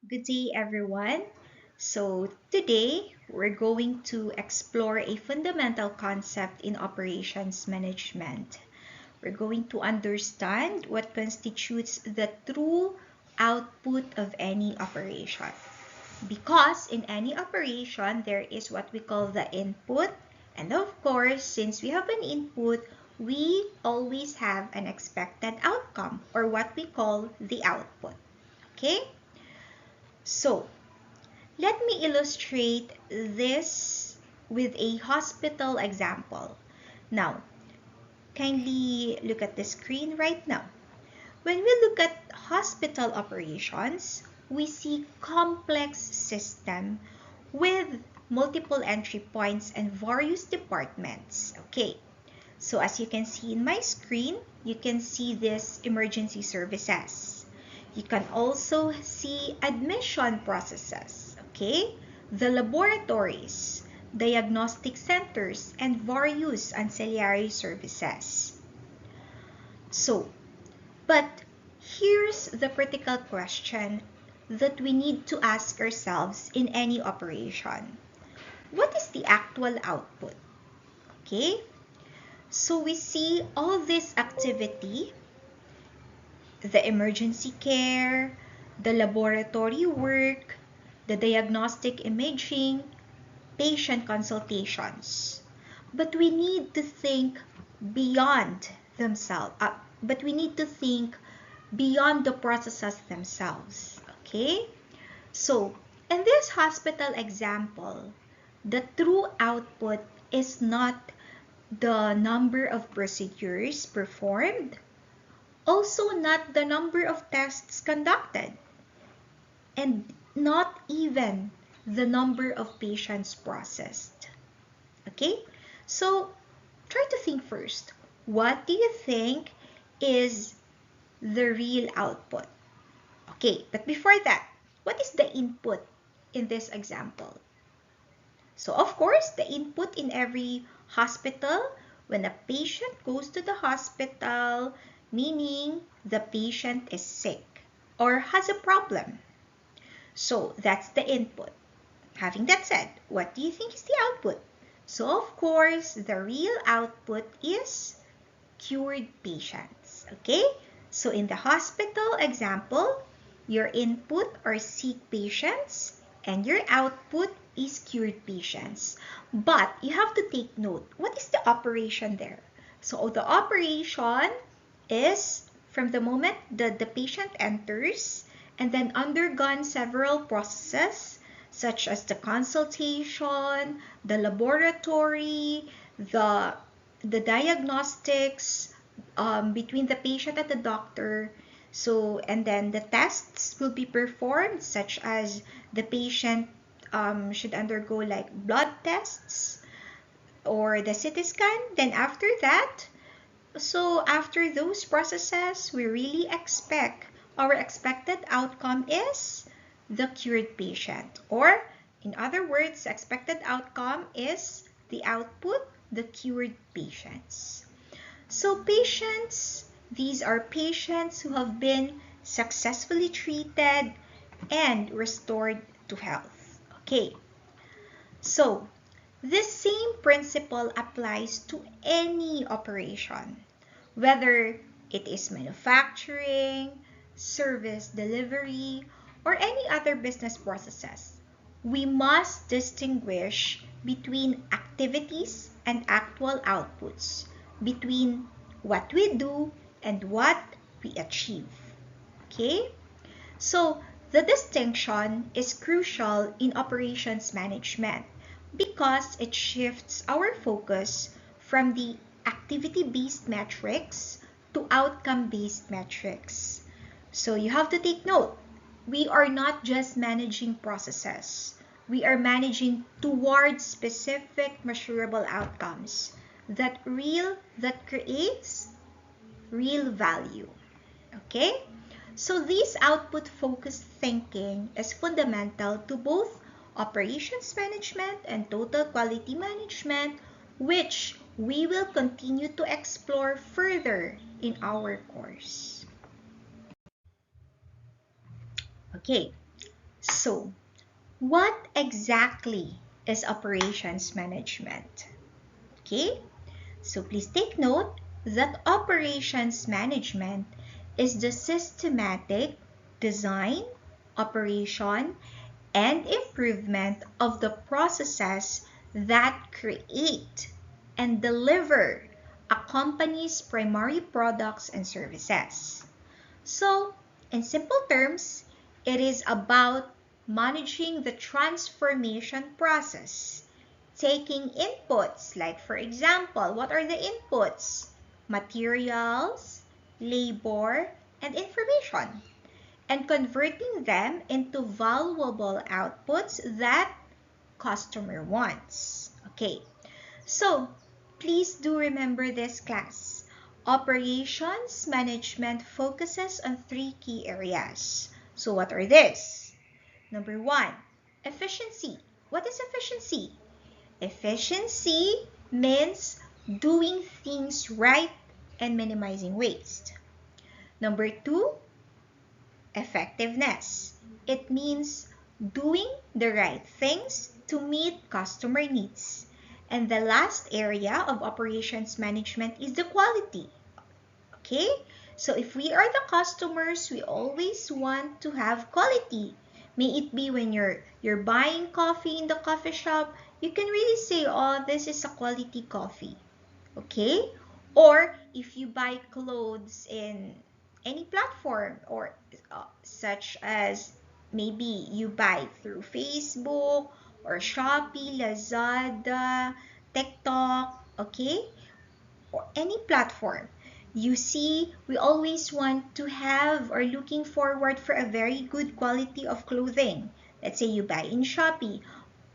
Good day, everyone. So, today we're going to explore a fundamental concept in operations management. We're going to understand what constitutes the true output of any operation. Because in any operation, there is what we call the input. And of course, since we have an input, we always have an expected outcome or what we call the output. Okay? So, let me illustrate this with a hospital example. Now, kindly look at the screen right now. When we look at hospital operations, we see complex system with multiple entry points and various departments. Okay, so as you can see in my screen, you can see this emergency services. You can also see admission processes, okay? The laboratories, diagnostic centers, and various ancillary services. So, but here's the critical question that we need to ask ourselves in any operation. What is the actual output? Okay? So we see all this activity, the emergency care, the laboratory work, the diagnostic imaging, patient consultations. But we need to think beyond themselves. But we need to think beyond the processes themselves. Okay? So, in this hospital example, the true output is not the number of procedures performed, also not the number of tests conducted, and not even the number of patients processed. Okay? So, try to think first. What do you think is the real output? Okay, but before that, what is the input in this example? So, of course, the input in every hospital, when a patient goes to the hospital, meaning the patient is sick or has a problem. So, that's the input. Having that said, what do you think is the output? So, of course, the real output is cured patients. Okay? So, in the hospital example, your input are sick patients and your output is cured patients. But you have to take note, what is the operation there? So, the operation is from the moment that the patient enters and then undergone several processes such as the consultation, the laboratory, the diagnostics between the patient and the doctor. So, and then the tests will be performed, such as the patient should undergo like blood tests or the CT scan. Then after that, so after those processes, we really expect our expected outcome is the cured patient. Or in other words, expected outcome is the output, the cured patients. So patients, these are patients who have been successfully treated and restored to health. Okay, so this same principle applies to any operation, whether it is manufacturing, service delivery, or any other business processes. We must distinguish between activities and actual outputs, between what we do and what we achieve. Okay? So, the distinction is crucial in operations management because it shifts our focus from the activity-based metrics to outcome-based metrics. So you have to take note, we are not just managing processes. We are managing towards specific measurable outcomes that creates real value. Okay? So this output-focused thinking is fundamental to both operations management and total quality management, which we will continue to explore further in our course. Okay, So, what exactly is operations management? Okay, so please take note that operations management is the systematic design, operation, and improvement of the processes that create and deliver a company's primary products and services. So, in simple terms, it is about managing the transformation process, taking inputs, like for example, what are the inputs? Materials, labor, and information, and converting them into valuable outputs that customer wants. Okay, so please do remember this, class. Operations management focuses on three key areas. So what are these? Number one, efficiency. What is efficiency? Efficiency means doing things right and minimizing waste. Number two, effectiveness. It means doing the right things to meet customer needs. And the last area of operations management is the quality. Okay? So if we are the customers, we always want to have quality. May it be when you're buying coffee in the coffee shop, you can really say, oh, this is a quality coffee. Okay? Or if you buy clothes in any platform, or such as maybe you buy through Facebook or Shopee, Lazada, TikTok, okay? Or any platform. You see, we always want to have or looking forward for a very good quality of clothing. Let's say you buy in Shopee.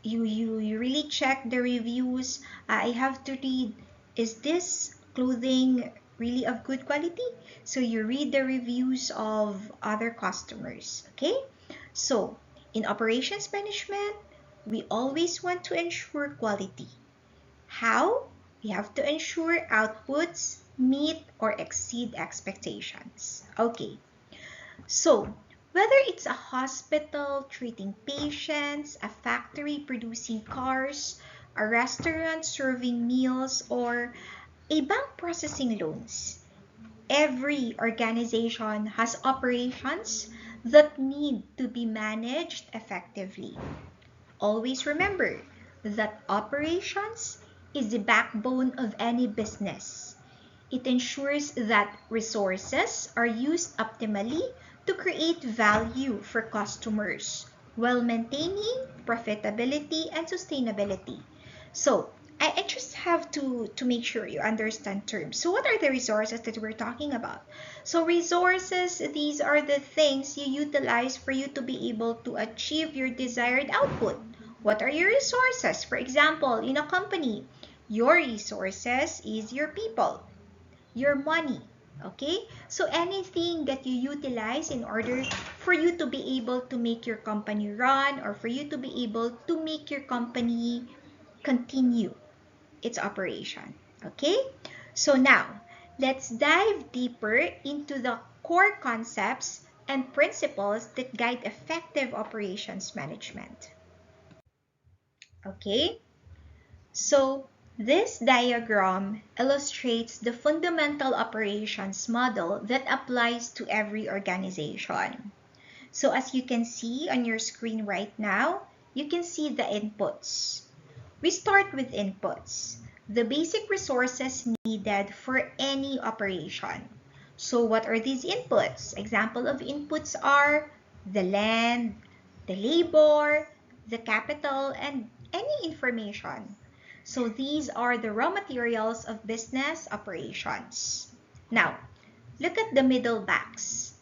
You really check the reviews. I have to read, is this clothing really of good quality? So you read the reviews of other customers, okay? So in operations management, we always want to ensure quality. How? We have to ensure outputs meet or exceed expectations. Okay, so whether it's a hospital treating patients, a factory producing cars, a restaurant serving meals, or a bank processing loans, every organization has operations that need to be managed effectively. Always remember that operations is the backbone of any business. It ensures that resources are used optimally to create value for customers while maintaining profitability and sustainability. So, I just have to make sure you understand terms. So what are the resources that we're talking about? So resources, these are the things you utilize for you to be able to achieve your desired output. What are your resources? For example, in a company, your resources is your people, your money, okay? So anything that you utilize in order for you to be able to make your company run, or for you to be able to make your company continue its operation, okay? So now, let's dive deeper into the core concepts and principles that guide effective operations management. Okay, so this diagram illustrates the fundamental operations model that applies to every organization. So as you can see on your screen right now, you can see the inputs. We start with inputs, the basic resources needed for any operation. So what are these inputs? Example of inputs are the land, the labor, the capital, and any information. So these are the raw materials of business operations. Now, look at the middle box.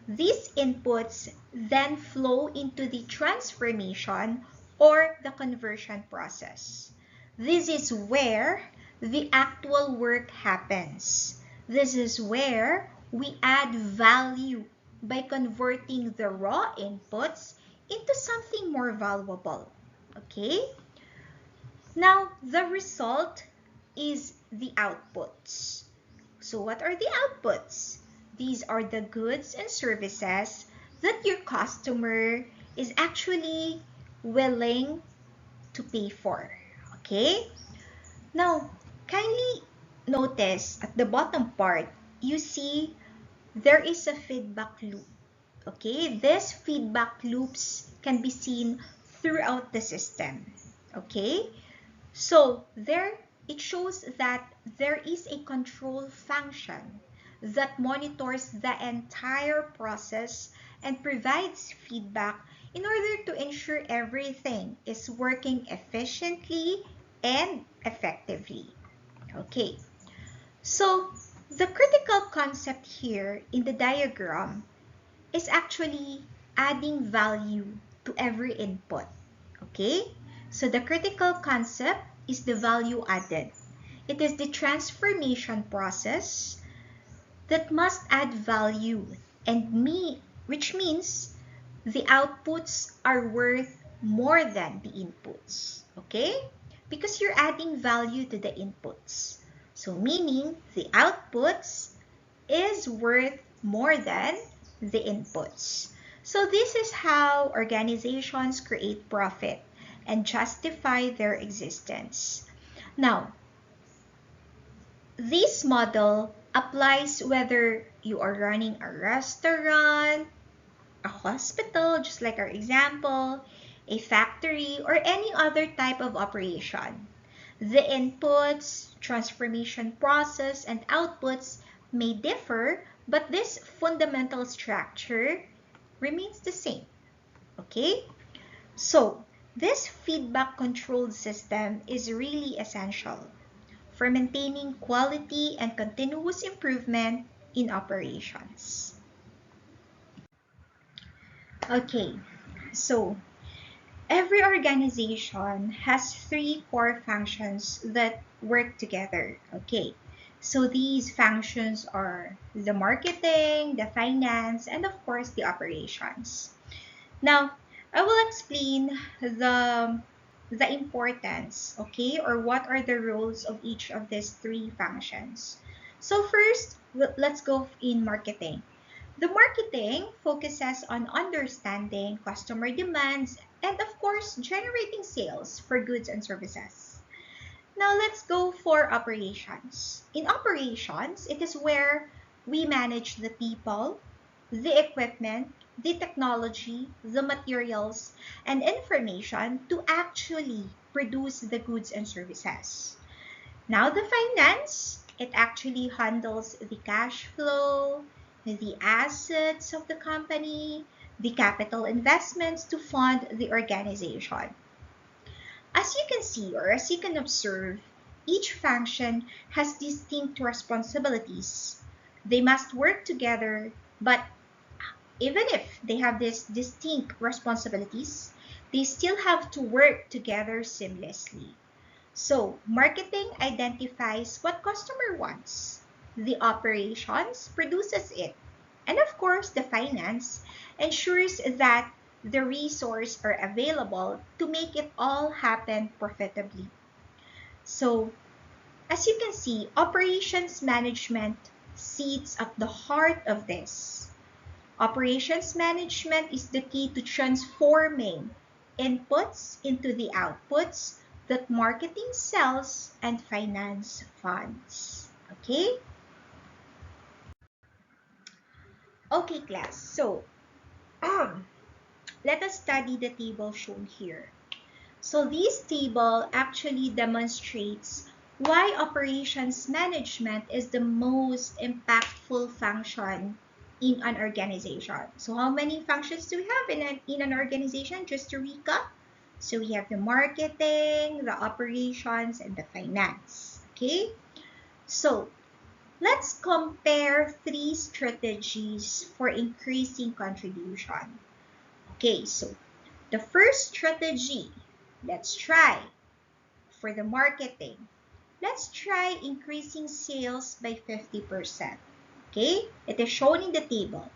These inputs then flow into the transformation or the conversion process. This is where the actual work happens. This is where we add value by converting the raw inputs into something more valuable. Okay? Now, the result is the outputs. So what are the outputs? These are the goods and services that your customer is actually willing to pay for. Okay? Now, kindly notice at the bottom part, you see there is a feedback loop. Okay? These feedback loops can be seen throughout the system. Okay? So there it shows that there is a control function that monitors the entire process and provides feedback in order to ensure everything is working efficiently and effectively. Okay, so the critical concept here in the diagram is actually adding value to every input. Okay, so the critical concept is the value added. It is the transformation process that must add value which means the outputs are worth more than the inputs. Okay, because you're adding value to the inputs. So meaning the outputs is worth more than the inputs. So this is how organizations create profit and justify their existence. Now, this model applies whether you are running a restaurant, a hospital, just like our example, a factory, or any other type of operation. The inputs, transformation process, and outputs may differ, but this fundamental structure remains the same. Okay? So, this feedback controlled system is really essential for maintaining quality and continuous improvement in operations. Okay, so every organization has three core functions that work together. Okay, so these functions are the marketing, the finance, and of course the operations. Now, I will explain the importance, okay, or what are the roles of each of these three functions. So first, let's go in marketing. The marketing focuses on understanding customer demands and of course generating sales for goods and services. Now let's go for operations. In operations, it is where we manage the people, the equipment, the technology, the materials, and information to actually produce the goods and services. Now the finance, it actually handles the cash flow, the assets of the company, the capital investments to fund the organization. As you can see or as you can observe, each function has distinct responsibilities. They must work together, but even if they have these distinct responsibilities, they still have to work together seamlessly. So, marketing identifies what customer wants. The operations produces it. And of course, the finance ensures that the resources are available to make it all happen profitably. So, as you can see, operations management sits at the heart of this. Operations management is the key to transforming inputs into the outputs that marketing sells and finance funds. Okay? Okay, class. So, let us study the table shown here. So, this table actually demonstrates why operations management is the most impactful function in an organization. So how many functions do we have in an organization? Just to recap. So we have the marketing, the operations, and the finance. Okay? So let's compare three strategies for increasing contribution. Okay, so the first strategy, let's try for the marketing. Let's try increasing sales by 50%. Okay, it is shown in the table.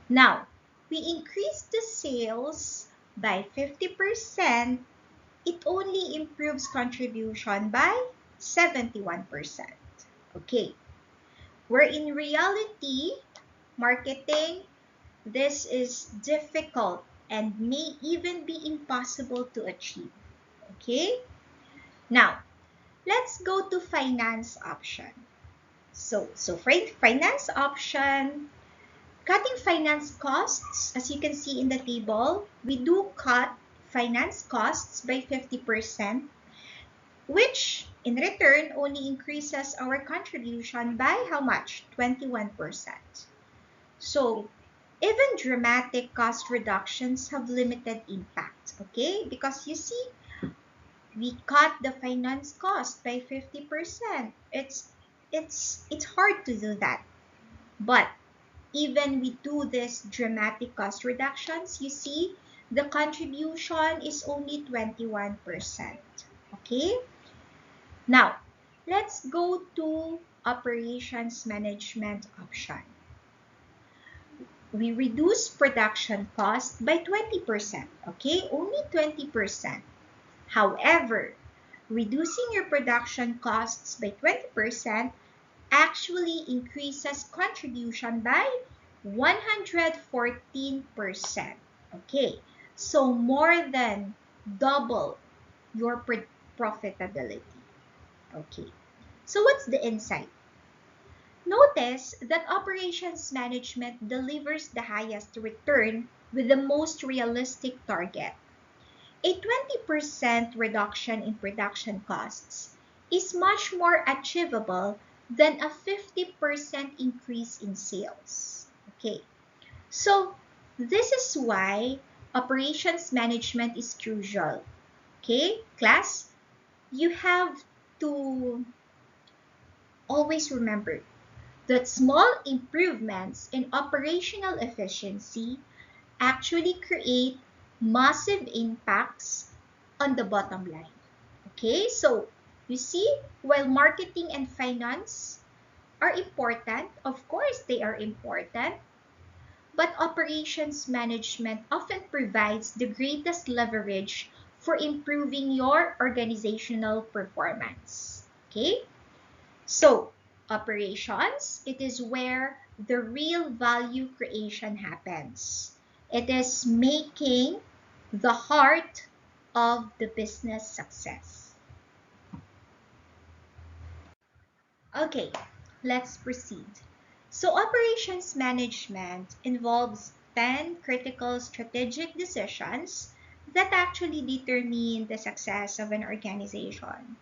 Now, we increase the sales by 50%, it only improves contribution by 71%. Okay, where in reality, marketing, this is difficult and may even be impossible to achieve. Okay? Now, let's go to finance option. So for finance option, cutting finance costs, as you can see in the table, we do cut finance costs by 50%, which in return only increases our contribution by how much? 21%. So even dramatic cost reductions have limited impact, okay? Because you see, we cut the finance cost by 50%. It's hard to do that. But even we do this dramatic cost reductions, you see, the contribution is only 21%. Okay? Now, let's go to operations management option. We reduce production cost by 20%. Okay? Only 20%. However, reducing your production costs by 20% actually increases contribution by 114%. Okay, so more than double your profitability. Okay, so what's the insight? Notice that operations management delivers the highest return with the most realistic target. A 20% reduction in production costs is much more achievable than a 50% increase in sales. Okay, so this is why operations management is crucial. Okay, class, you have to always remember that small improvements in operational efficiency actually create massive impacts on the bottom line. Okay, so you see, while marketing and finance are important, of course they are important, but operations management often provides the greatest leverage for improving your organizational performance. Okay, so operations, it is where the real value creation happens. It is making the heart of the business success. Okay, let's proceed. So operations management involves 10 critical strategic decisions that actually determine the success of an organization.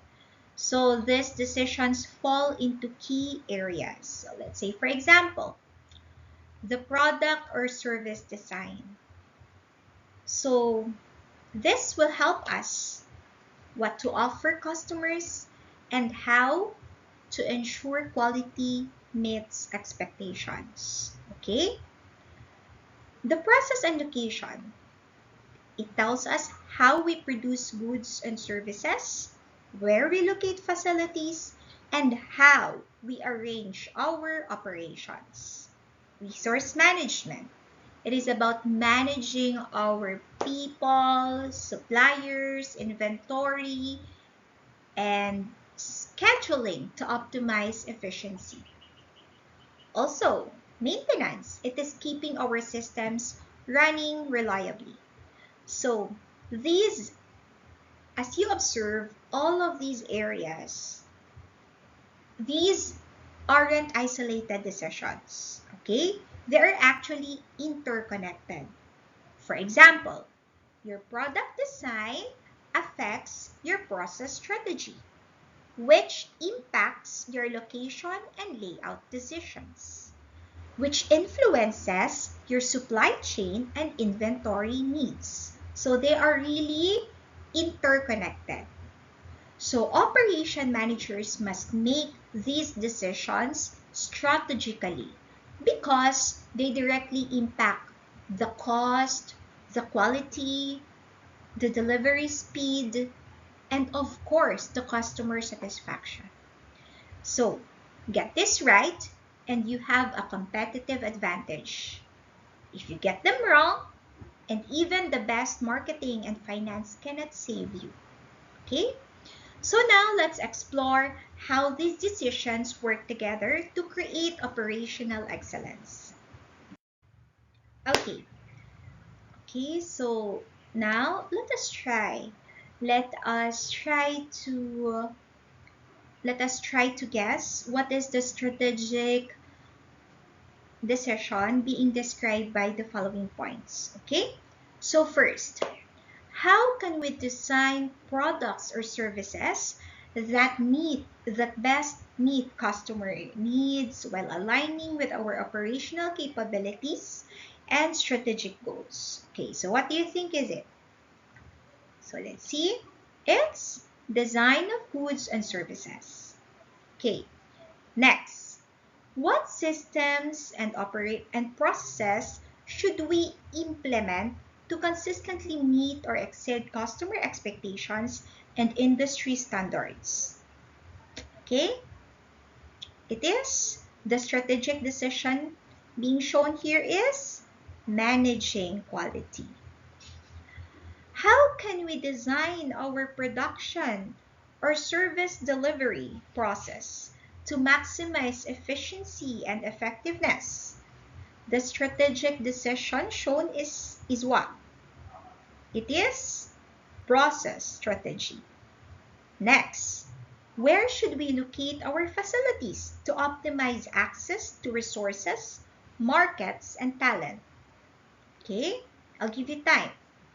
So these decisions fall into key areas. So let's say, for example, the product or service design. So this will help us what to offer customers and how to ensure quality meets expectations. Okay? The process and location. It tells us how we produce goods and services, where we locate facilities, and how we arrange our operations. Resource management. It is about managing our people, suppliers, inventory, and scheduling to optimize efficiency. Also, maintenance. It is keeping our systems running reliably. So these, as you observe, all of these areas, these aren't isolated decisions, okay? They're actually interconnected. For example, your product design affects your process strategy, which impacts your location and layout decisions, which influences your supply chain and inventory needs. So they are really interconnected. So operation managers must make these decisions strategically because they directly impact the cost, the quality, the delivery speed, and of course, the customer satisfaction. So get this right and you have a competitive advantage. If you get them wrong, and even the best marketing and finance cannot save you. Okay? So now let's explore how these decisions work together to create operational excellence. Okay, Okay, so now let us try. Let us try to guess what is the strategic decision being described by the following points. Okay? So first, how can we design products or services that best meet customer needs while aligning with our operational capabilities and strategic goals? Okay, so what do you think is it? So let's see. It's design of goods and services. Okay, next. What systems and processes should we implement to consistently meet or exceed customer expectations and industry standards? Okay, it is the strategic decision being shown here is managing quality. How can we design our production or service delivery process to maximize efficiency and effectiveness? The strategic decision shown is what? It is process strategy. Next, where should we locate our facilities to optimize access to resources, markets, and talent? Okay, I'll give you time.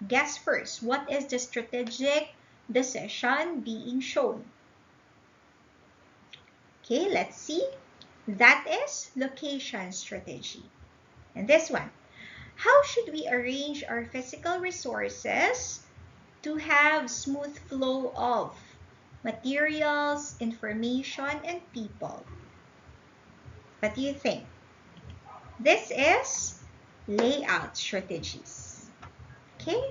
Guess first, what is the strategic decision being shown? Okay, let's see. That is location strategy. And this one, how should we arrange our physical resources to have smooth flow of materials, information, and people? What do you think? This is layout strategies. Okay,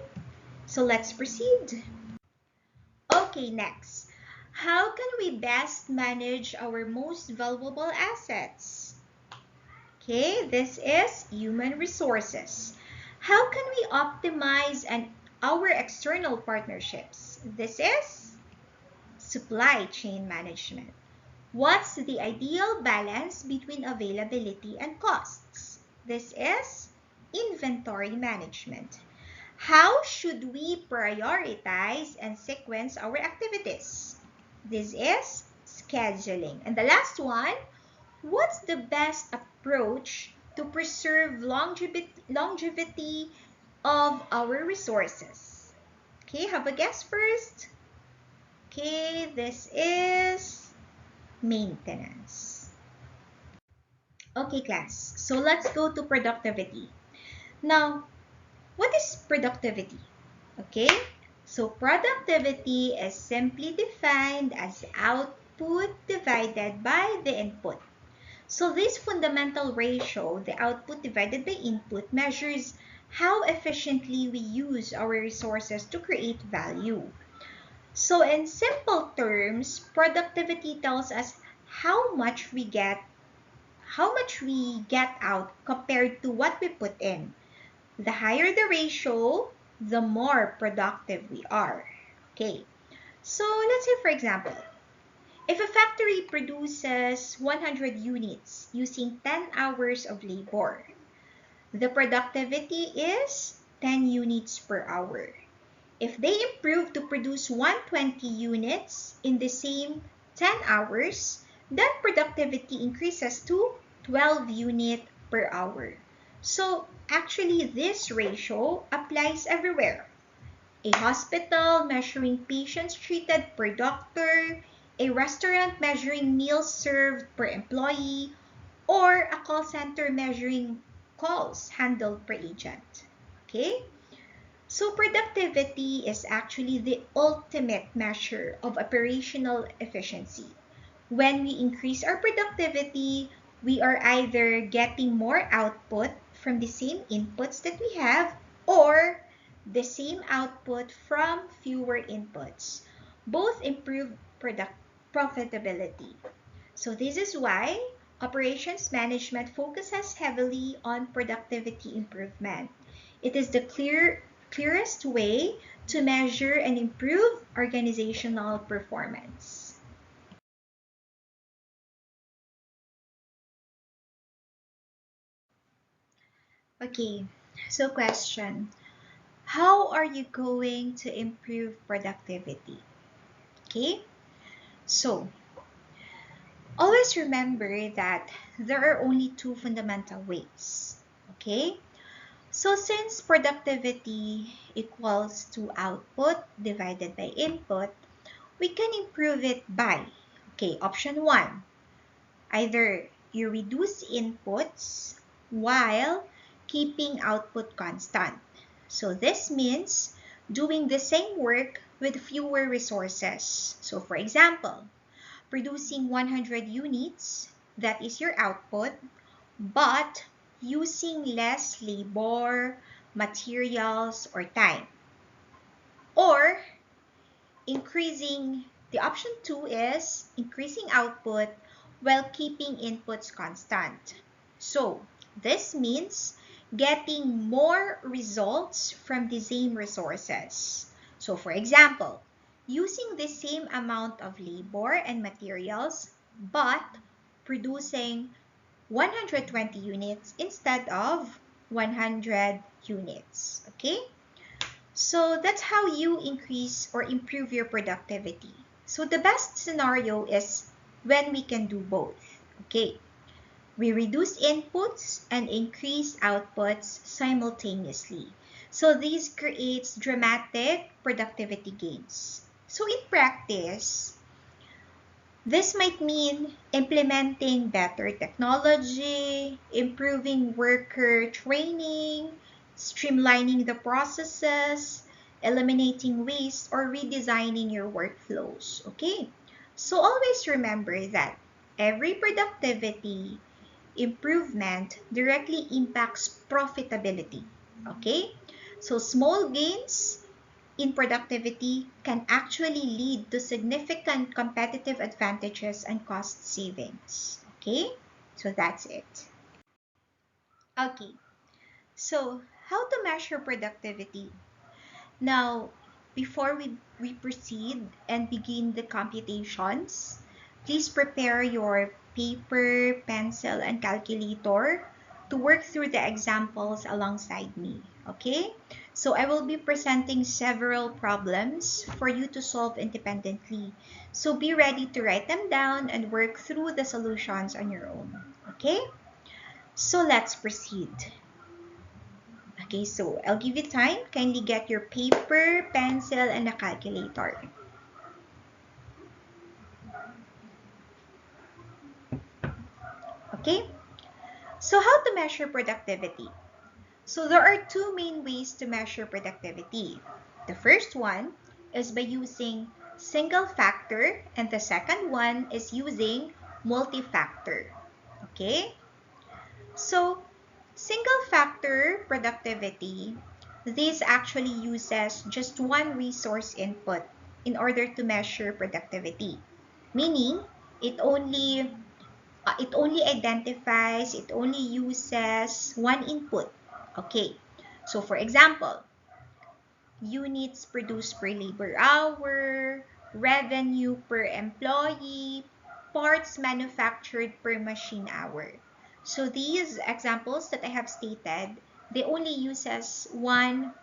so let's proceed. Okay, next. How can we best manage our most valuable assets? Okay, this is human resources. How can we optimize our external partnerships? This is supply chain management. What's the ideal balance between availability and costs? This is inventory management. How should we prioritize and sequence our activities? This is scheduling. And the last one, what's the best approach to preserve longevity of our resources? Okay, have a guess first. Okay, this is maintenance. Okay, class. So let's go to productivity. Now, what is productivity? Okay, so productivity is simply defined as output divided by the input. So this fundamental ratio, the output divided by input, measures how efficiently we use our resources to create value. So in simple terms, productivity tells us how much we get out compared to what we put in. The higher the ratio, the more productive we are. Okay, so let's say for example, if a factory produces 100 units using 10 hours of labor, the productivity is 10 units per hour. If they improve to produce 120 units in the same 10 hours, then productivity increases to 12 units per hour. So actually this ratio applies everywhere. A hospital measuring patients treated per doctor, a restaurant measuring meals served per employee, or a call center measuring calls handled per agent. Okay? So productivity is actually the ultimate measure of operational efficiency. When we increase our productivity, we are either getting more output from the same inputs that we have or the same output from fewer inputs. Both improve profitability. So this is why operations management focuses heavily on productivity improvement. It is the clearest way to measure and improve organizational performance. Okay, so question. how are you going to improve productivity? Okay, so always remember that there are only two fundamental ways. Okay, so since productivity equals to output divided by input, we can improve it by, okay, option one, either you reduce inputs while keeping output constant. So this means doing the same work with fewer resources. So for example, producing 100 units, that is your output, but using less labor, materials, or time. Or the option 2 is increasing output while keeping inputs constant. So this means getting more results from the same resources. So for example, using the same amount of labor and materials, but producing 120 units instead of 100 units. Okay? So that's how you increase or improve your productivity. So the best scenario is when we can do both. Okay, we reduce inputs and increase outputs simultaneously. So this creates dramatic productivity gains. So in practice, this might mean implementing better technology, improving worker training, streamlining the processes, eliminating waste, or redesigning your workflows. Okay? So always remember that every productivity improvement directly impacts profitability. Okay? So small gains in productivity can actually lead to significant competitive advantages and cost savings. Okay, so that's it. Okay, so how to measure productivity? Now, before we proceed and begin the computations, please prepare your paper, pencil, and calculator to work through the examples alongside me. Okay? So I will be presenting several problems for you to solve independently. So be ready to write them down and work through the solutions on your own. Okay? So let's proceed. Okay, so I'll give you time. Kindly get your paper, pencil, and a calculator. Okay, so how to measure productivity? So there are two main ways to measure productivity. The first one is by using single factor, and the second one is using multi-factor. Okay, so single factor productivity, this actually uses just one resource input in order to measure productivity. Meaning, it only it only uses one input. Okay, so for example, units produced per labor hour, revenue per employee, parts manufactured per machine hour. So these examples that I have stated, they only uses one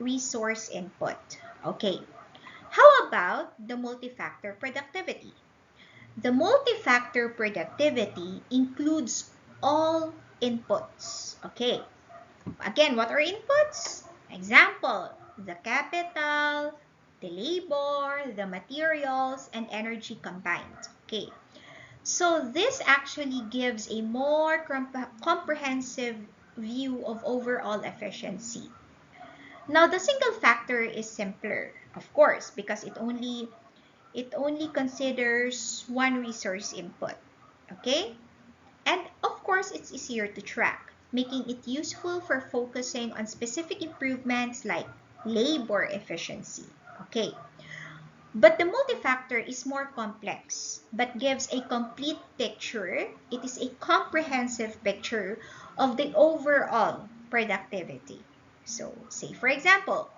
resource input. Okay, how about the multi-factor productivity? The multi-factor productivity includes all inputs. Okay, again, what are inputs? Example, the capital, the labor, the materials, and energy combined. Okay, so this actually gives a more comprehensive view of overall efficiency. Now, the single factor is simpler, of course, because it only considers one resource input. Okay? And of course, it's easier to track, making it useful for focusing on specific improvements like labor efficiency. Okay, but the multi-factor is more complex, but gives a complete picture. It is a comprehensive picture of the overall productivity. So, say for example,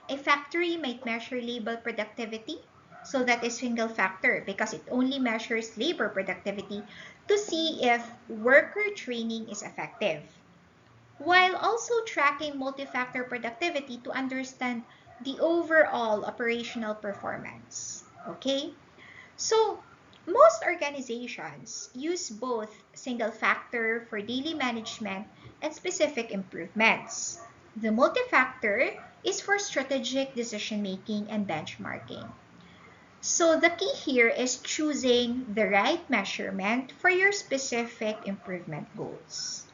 a factory might measure labor productivity. So that is single factor because it only measures labor productivity to see if worker training is effective. while also tracking multi-factor productivity to understand the overall operational performance. Okay? So, most organizations use both single factor for daily management and specific improvements. The multi-factor is for strategic decision making and benchmarking. So the key here is choosing the right measurement for your specific improvement goals.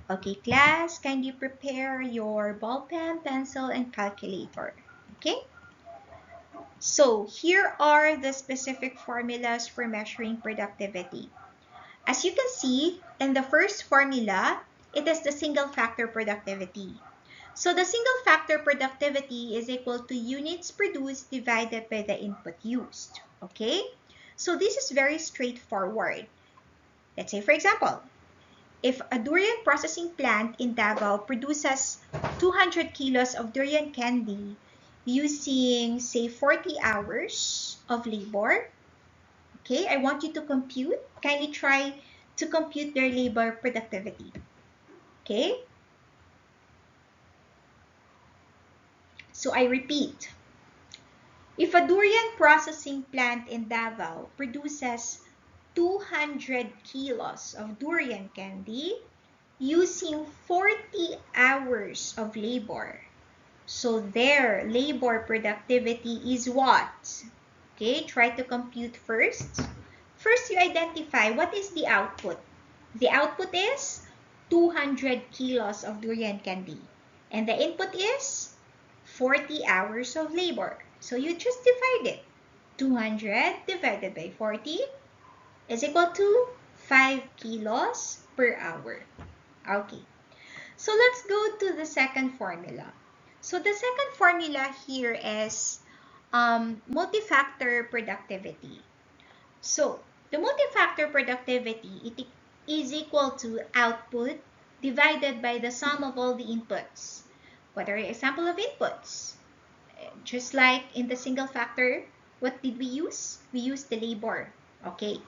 Okay, class, kindly prepare your ball pen, pencil, and calculator. Okay? So here are the specific formulas for measuring productivity. As you can see, in the first formula, it is the single factor productivity. So the single factor productivity is equal to units produced divided by the input used. Okay? So this is very straightforward. Let's say, for example, if a durian processing plant in Davao produces 200 kilos of durian candy using, say, 40 hours of labor, okay, I want you to compute. Kindly try to compute their labor productivity. Okay? So I repeat. If a durian processing plant in Davao produces 200 kilos of durian candy using 40 hours of labor, so their labor productivity is what? Okay, try to compute first. First, you identify what is the output. The output is 200 kilos of durian candy. And the input is 40 hours of labor. So you just divide it. 200 divided by 40 is equal to 5 kilos per hour. Okay. So let's go to the second formula. So the second formula here is multi-factor productivity. So the multi-factor productivity is equal to output divided by the sum of all the inputs. What are an example of inputs? Just like in the single factor, what did we use? We used the labor. Okay.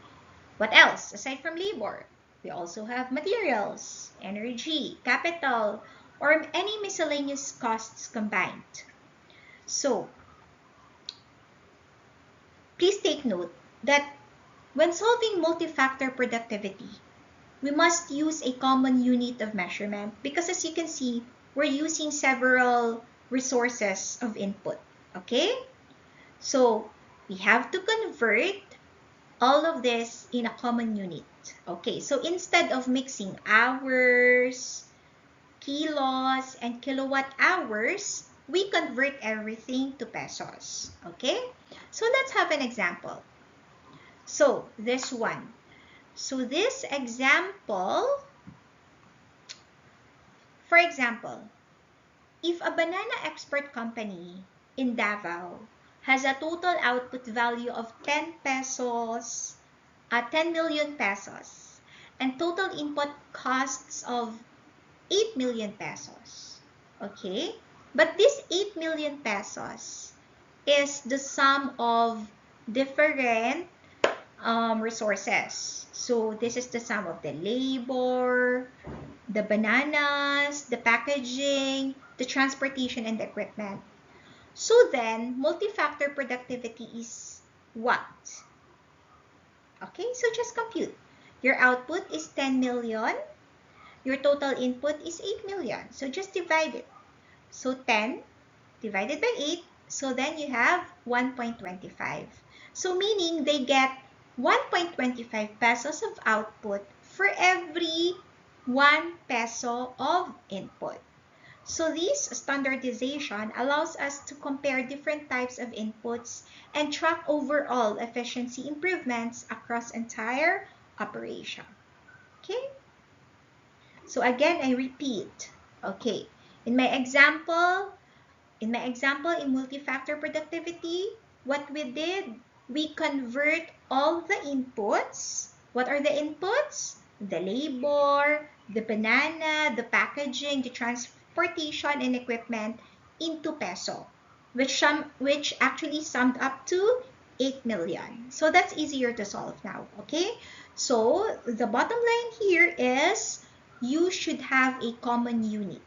What else aside from labor? We also have materials, energy, capital, or any miscellaneous costs combined. So, please take note that when solving multi-factor productivity, we must use a common unit of measurement because as you can see, we're using several resources of input. Okay? So, we have to convert all of this in a common unit. Okay, so instead of mixing hours, kilos, and kilowatt hours, we convert everything to pesos. Okay, so let's have an example. So this one. So this example, for example, if a banana export company in Davao has a total output value of 10 pesos, 10 million pesos, and total input costs of 8 million pesos. Okay? But this 8 million pesos is the sum of different resources. So this is the sum of the labor, the bananas, the packaging, the transportation, and the equipment. So then, multi-factor productivity is what? Okay, so just compute. Your output is 10 million. Your total input is 8 million. So just divide it. So 10 divided by 8. So then you have 1.25. So meaning they get 1.25 pesos of output for every 1 peso of input. So this standardization allows us to compare different types of inputs and track overall efficiency improvements across entire operation. Okay? So again, I repeat. Okay. In my example in multi-factor productivity, what we did, we convert all the inputs. What are the inputs? The labor, the banana, the packaging, the transportation, and equipment into peso, which actually summed up to 8 million. So that's easier to solve now, okay? So the bottom line here is you should have a common unit.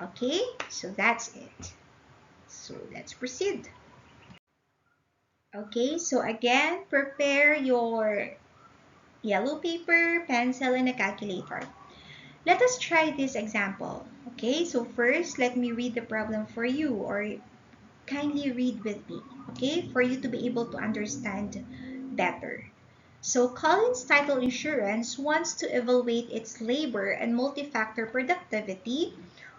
Okay, so that's it. So let's proceed. Okay, so again, prepare your yellow paper, pencil, and a calculator. Let us try this example. Okay, so first, let me read the problem for you, or kindly read with me, okay, for you to be able to understand better. So Collins Title Insurance wants to evaluate its labor and multi-factor productivity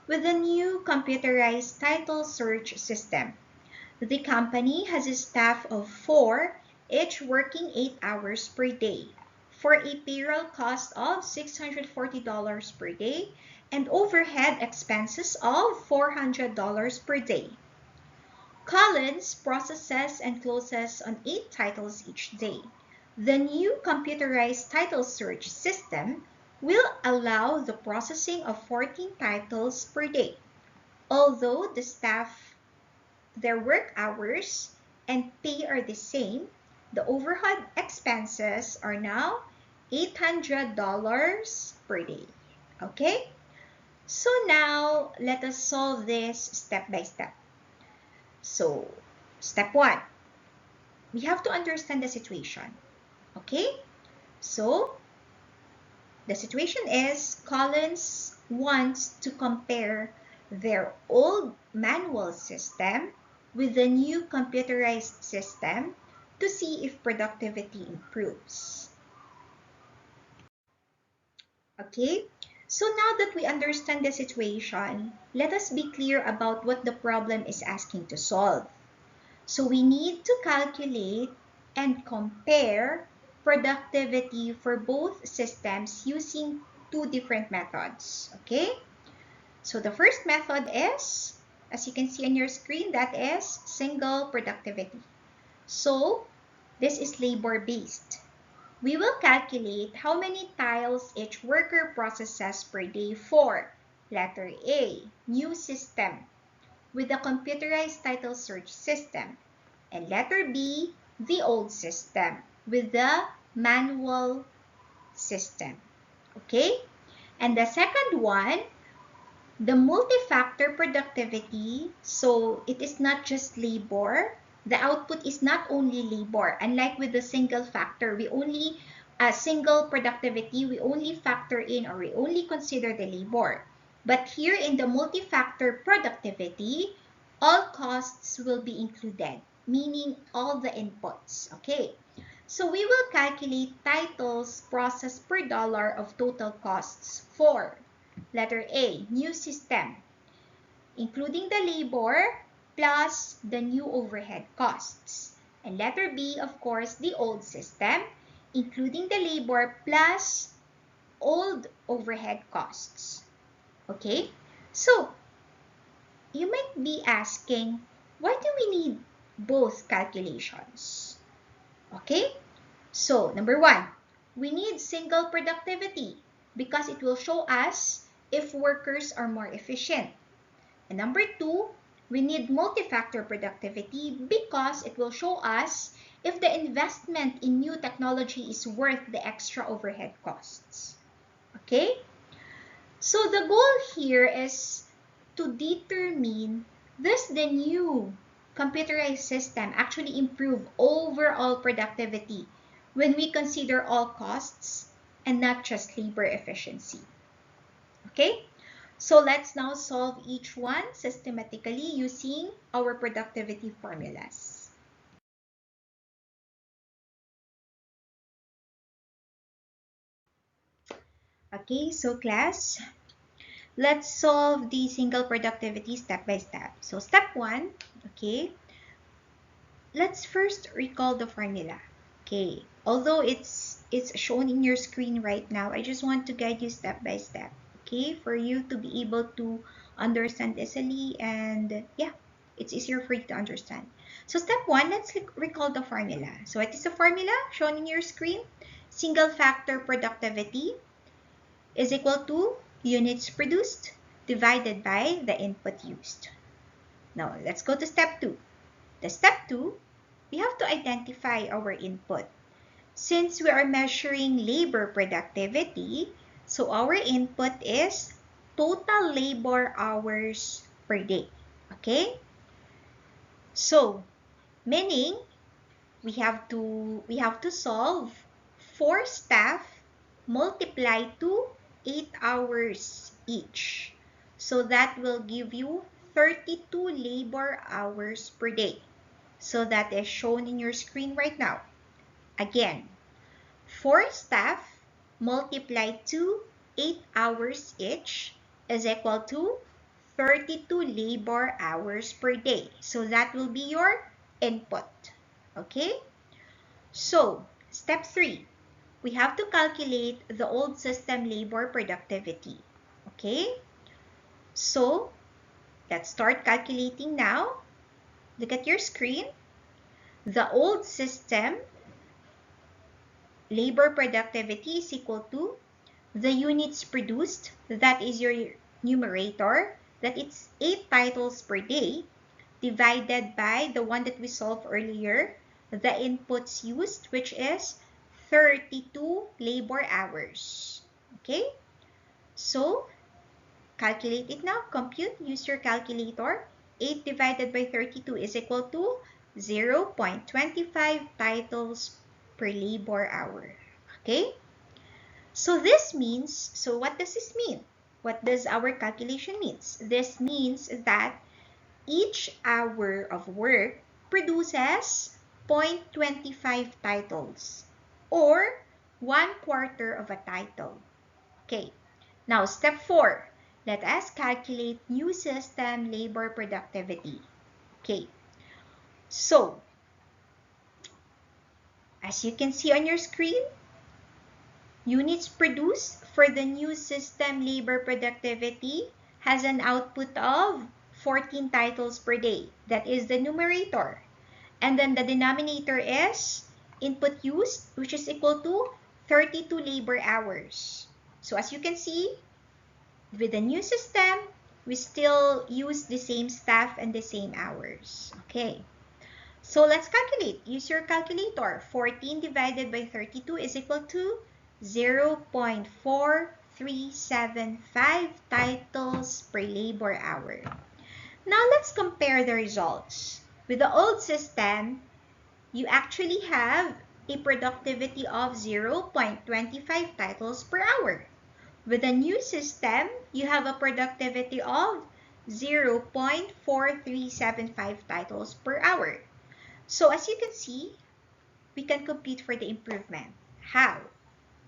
with a new computerized title search system. The company has a staff of 4, each working 8 hours per day, for a payroll cost of $640 per day and overhead expenses of $400 per day. Collins processes and closes on 8 titles each day. The new computerized title search system will allow the processing of 14 titles per day. Although the staff, their work hours and pay are the same, the overhead expenses are now $800 per day. Okay? So now, let us solve this step by step. So, step 1. We have to understand the situation. Okay? So, the situation is Collins wants to compare their old manual system with the new computerized system to see if productivity improves. Okay? So now that we understand the situation, let us be clear about what the problem is asking to solve. So we need to calculate and compare productivity for both systems using two different methods. Okay? So the first method is, as you can see on your screen, that is single productivity. So this is labor-based. We will calculate how many tiles each worker processes per day for letter A, new system, with the computerized title search system, and letter B, the old system, with the manual system. Okay? And the second one, the multi-factor productivity, so it is not just labor. The output is not only labor. Unlike with the single factor, single productivity, we only factor in or we only consider the labor. But here in the multi-factor productivity, all costs will be included, meaning all the inputs. Okay, so we will calculate titles processed per dollar of total costs for letter A, new system, including the labor plus the new overhead costs. And letter B, of course, the old system, including the labor plus old overhead costs. Okay? So, you might be asking, why do we need both calculations? Okay? So, number 1, we need single productivity because it will show us if workers are more efficient. And number 2, we need multi-factor productivity because it will show us if the investment in new technology is worth the extra overhead costs. Okay? So the goal here is to determine, does the new computerized system actually improve overall productivity when we consider all costs and not just labor efficiency. Okay? So let's now solve each one systematically using our productivity formulas. Okay, so class, let's solve the single productivity step by step. So step 1, okay, let's first recall the formula. Okay, although it's shown in your screen right now, I just want to guide you step by step, okay, for you to be able to understand easily, and yeah, it's easier for you to understand. So step 1, let's recall the formula. So what is the formula shown in your screen? Single factor productivity is equal to units produced divided by the input used. Now let's go to step 2. The step 2, we have to identify our input. since we are measuring labor productivity, so our input is total labor hours per day. Okay? So, meaning we have to solve 4 staff multiplied to 8 hours each. So that will give you 32 labor hours per day. So that is shown in your screen right now. Again, 4 staff multiplied to 8 hours each is equal to 32 labor hours per day. So that will be your input. Okay? So, step 3. We have to calculate the old system labor productivity. Okay? So, let's start calculating now. Look at your screen. The old system labor productivity is equal to the units produced, that is your numerator, that it's 8 titles per day, divided by the one that we solved earlier, the inputs used, which is 32 labor hours. Okay? So, calculate it now. Compute. Use your calculator. 8 divided by 32 is equal to 0.25 titles per labor hour. Okay? So this means, so what does this mean? What does our calculation means? This means that each hour of work produces 0.25 titles or 1/4 of a title. Okay, now step 4. Let us calculate new system labor productivity. Okay, so as you can see on your screen, units produced for the new system labor productivity has an output of 14 titles per day. That is the numerator. And then the denominator is input used, which is equal to 32 labor hours. So as you can see, with the new system, we still use the same staff and the same hours. Okay. So let's calculate. Use your calculator. 14 divided by 32 is equal to 0.4375 titles per labor hour. Now let's compare the results. With the old system, you actually have a productivity of 0.25 titles per hour. With the new system, you have a productivity of 0.4375 titles per hour. So as you can see, we can compute for the improvement. How?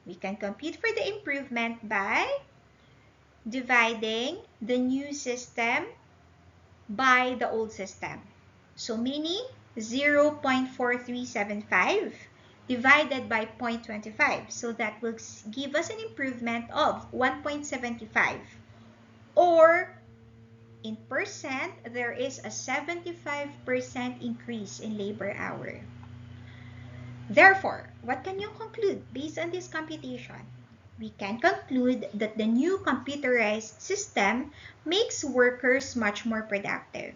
We can compute for the improvement by dividing the new system by the old system. So meaning 0.4375 divided by 0.25. So that will give us an improvement of 1.75. Or in percent, there is a 75% increase in labor hour. Therefore, what can you conclude based on this computation? We can conclude that the new computerized system makes workers much more productive.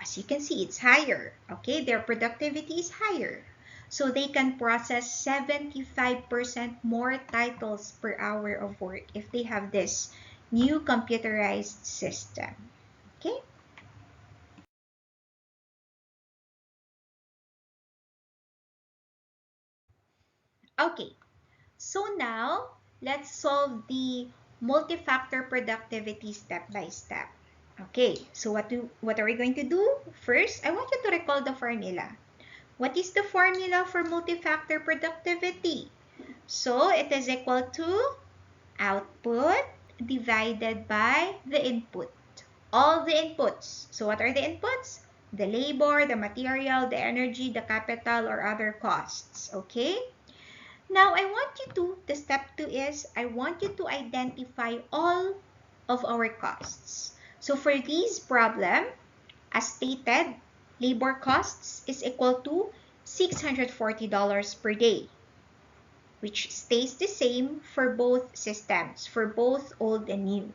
As you can see, it's higher. Okay, their productivity is higher. So they can process 75% more titles per hour of work if they have this new computerized system. Okay? Okay, so now let's solve the multi-factor productivity step by step. Okay, so what are we going to do? First, I want you to recall the formula. What is the formula for multi-factor productivity? So it is equal to output divided by the input. All the inputs. So what are the inputs? The labor, the material, the energy, the capital, or other costs. Okay? Now, I want you to, the step 2 is, I want you to identify all of our costs. So for this problem, as stated, labor costs is equal to $640 per day, which stays the same for both systems, for both old and new.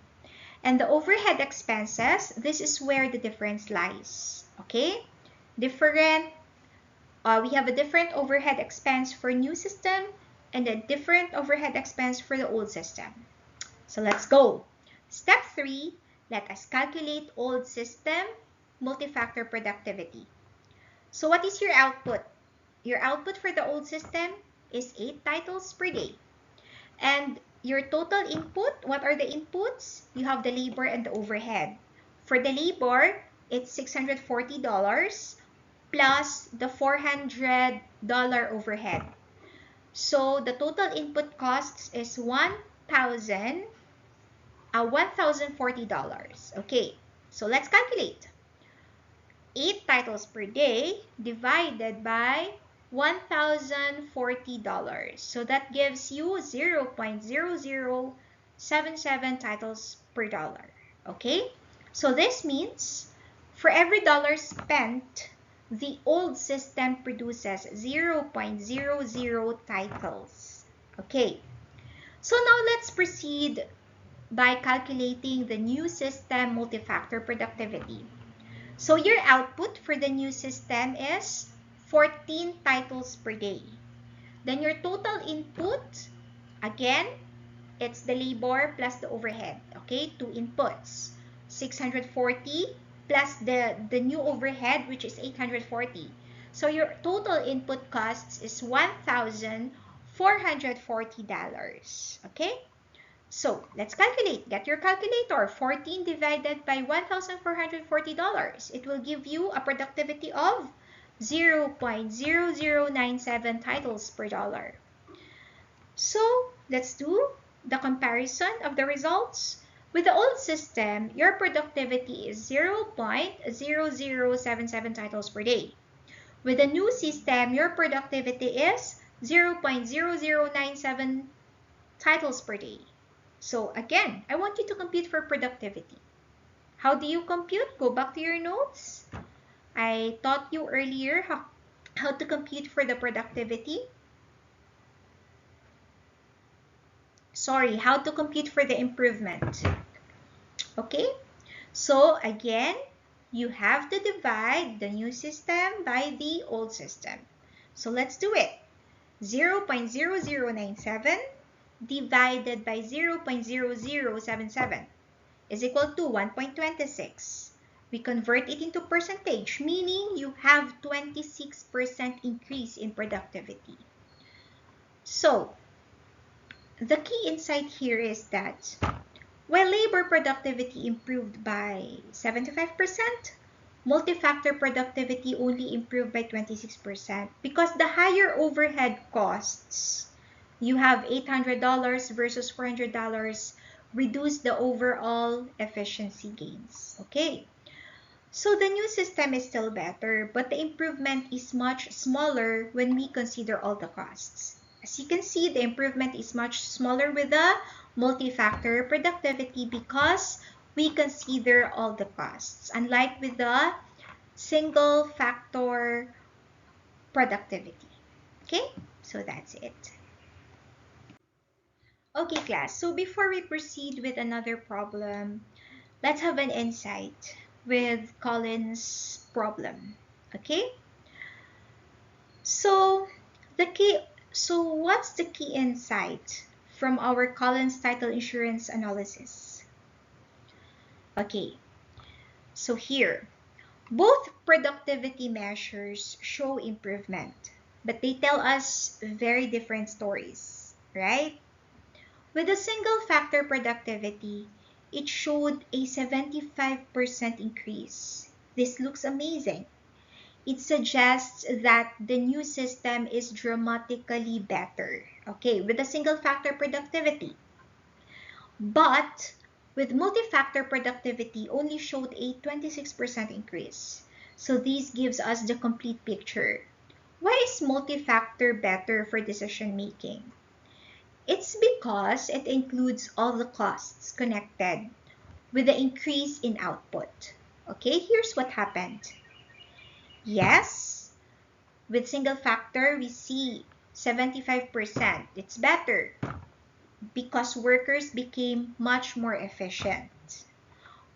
And the overhead expenses, this is where the difference lies. Okay? Different we have a different overhead expense for new system and a different overhead expense for the old system. So let's go. Step 3, let us calculate old system multi-factor productivity. So what is your output? Your output for the old system is 8 titles per day. And your total input, what are the inputs? You have the labor and the overhead. For the labor, it's $640 plus the $400 overhead. So the total input costs is $1,040. Okay, so let's calculate. 8 titles per day divided by $1,040. So that gives you 0.0077 titles per dollar. Okay? So this means for every dollar spent, the old system produces 0.00 titles. Okay. So now let's proceed by calculating the new system multi-factor productivity. So your output for the new system is 14 titles per day. Then your total input, again, it's the labor plus the overhead. Okay, 2 inputs. 640 plus the new overhead, which is 840. So your total input costs is $1,440. Okay? So, let's calculate. Get your calculator. 14 divided by $1,440. It will give you a productivity of 0.0097 titles per dollar. So, let's do the comparison of the results. With the old system, your productivity is 0.0077 titles per day. With the new system, your productivity is 0.0097 titles per day. So again, I want you to compute for productivity. How do you compute? Go back to your notes. I taught you earlier how to compute for the productivity. Sorry, how to compute for the improvement. Okay? So again, you have to divide the new system by the old system. So let's do it. 0.0097 divided by 0.0077 is equal to 1.26. We convert it into percentage, meaning you have 26% increase in productivity. So, the key insight here is that while labor productivity improved by 75%, multi-factor productivity only improved by 26% because the higher overhead costs, you have $800 versus $400, reduce the overall efficiency gains. Okay, so the new system is still better, but the improvement is much smaller when we consider all the costs. As you can see, the improvement is much smaller with the multi-factor productivity because we consider all the costs, unlike with the single factor productivity. Okay, so that's it. Okay, class, so before we proceed with another problem, let's have an insight with Colin's problem. Okay, so what's the key insight from our Collins title insurance analysis? Okay, so here, both productivity measures show improvement, but they tell us very different stories, right? With a single factor productivity, it showed a 75% increase. This looks amazing. It suggests that the new system is dramatically better, okay, with a single factor productivity. But with multi-factor productivity only showed a 26% increase. So this gives us the complete picture. Why is multi-factor better for decision making? It's because it includes all the costs connected with the increase in output. Okay, here's what happened. Yes, with single factor, we see 75%. It's better because workers became much more efficient.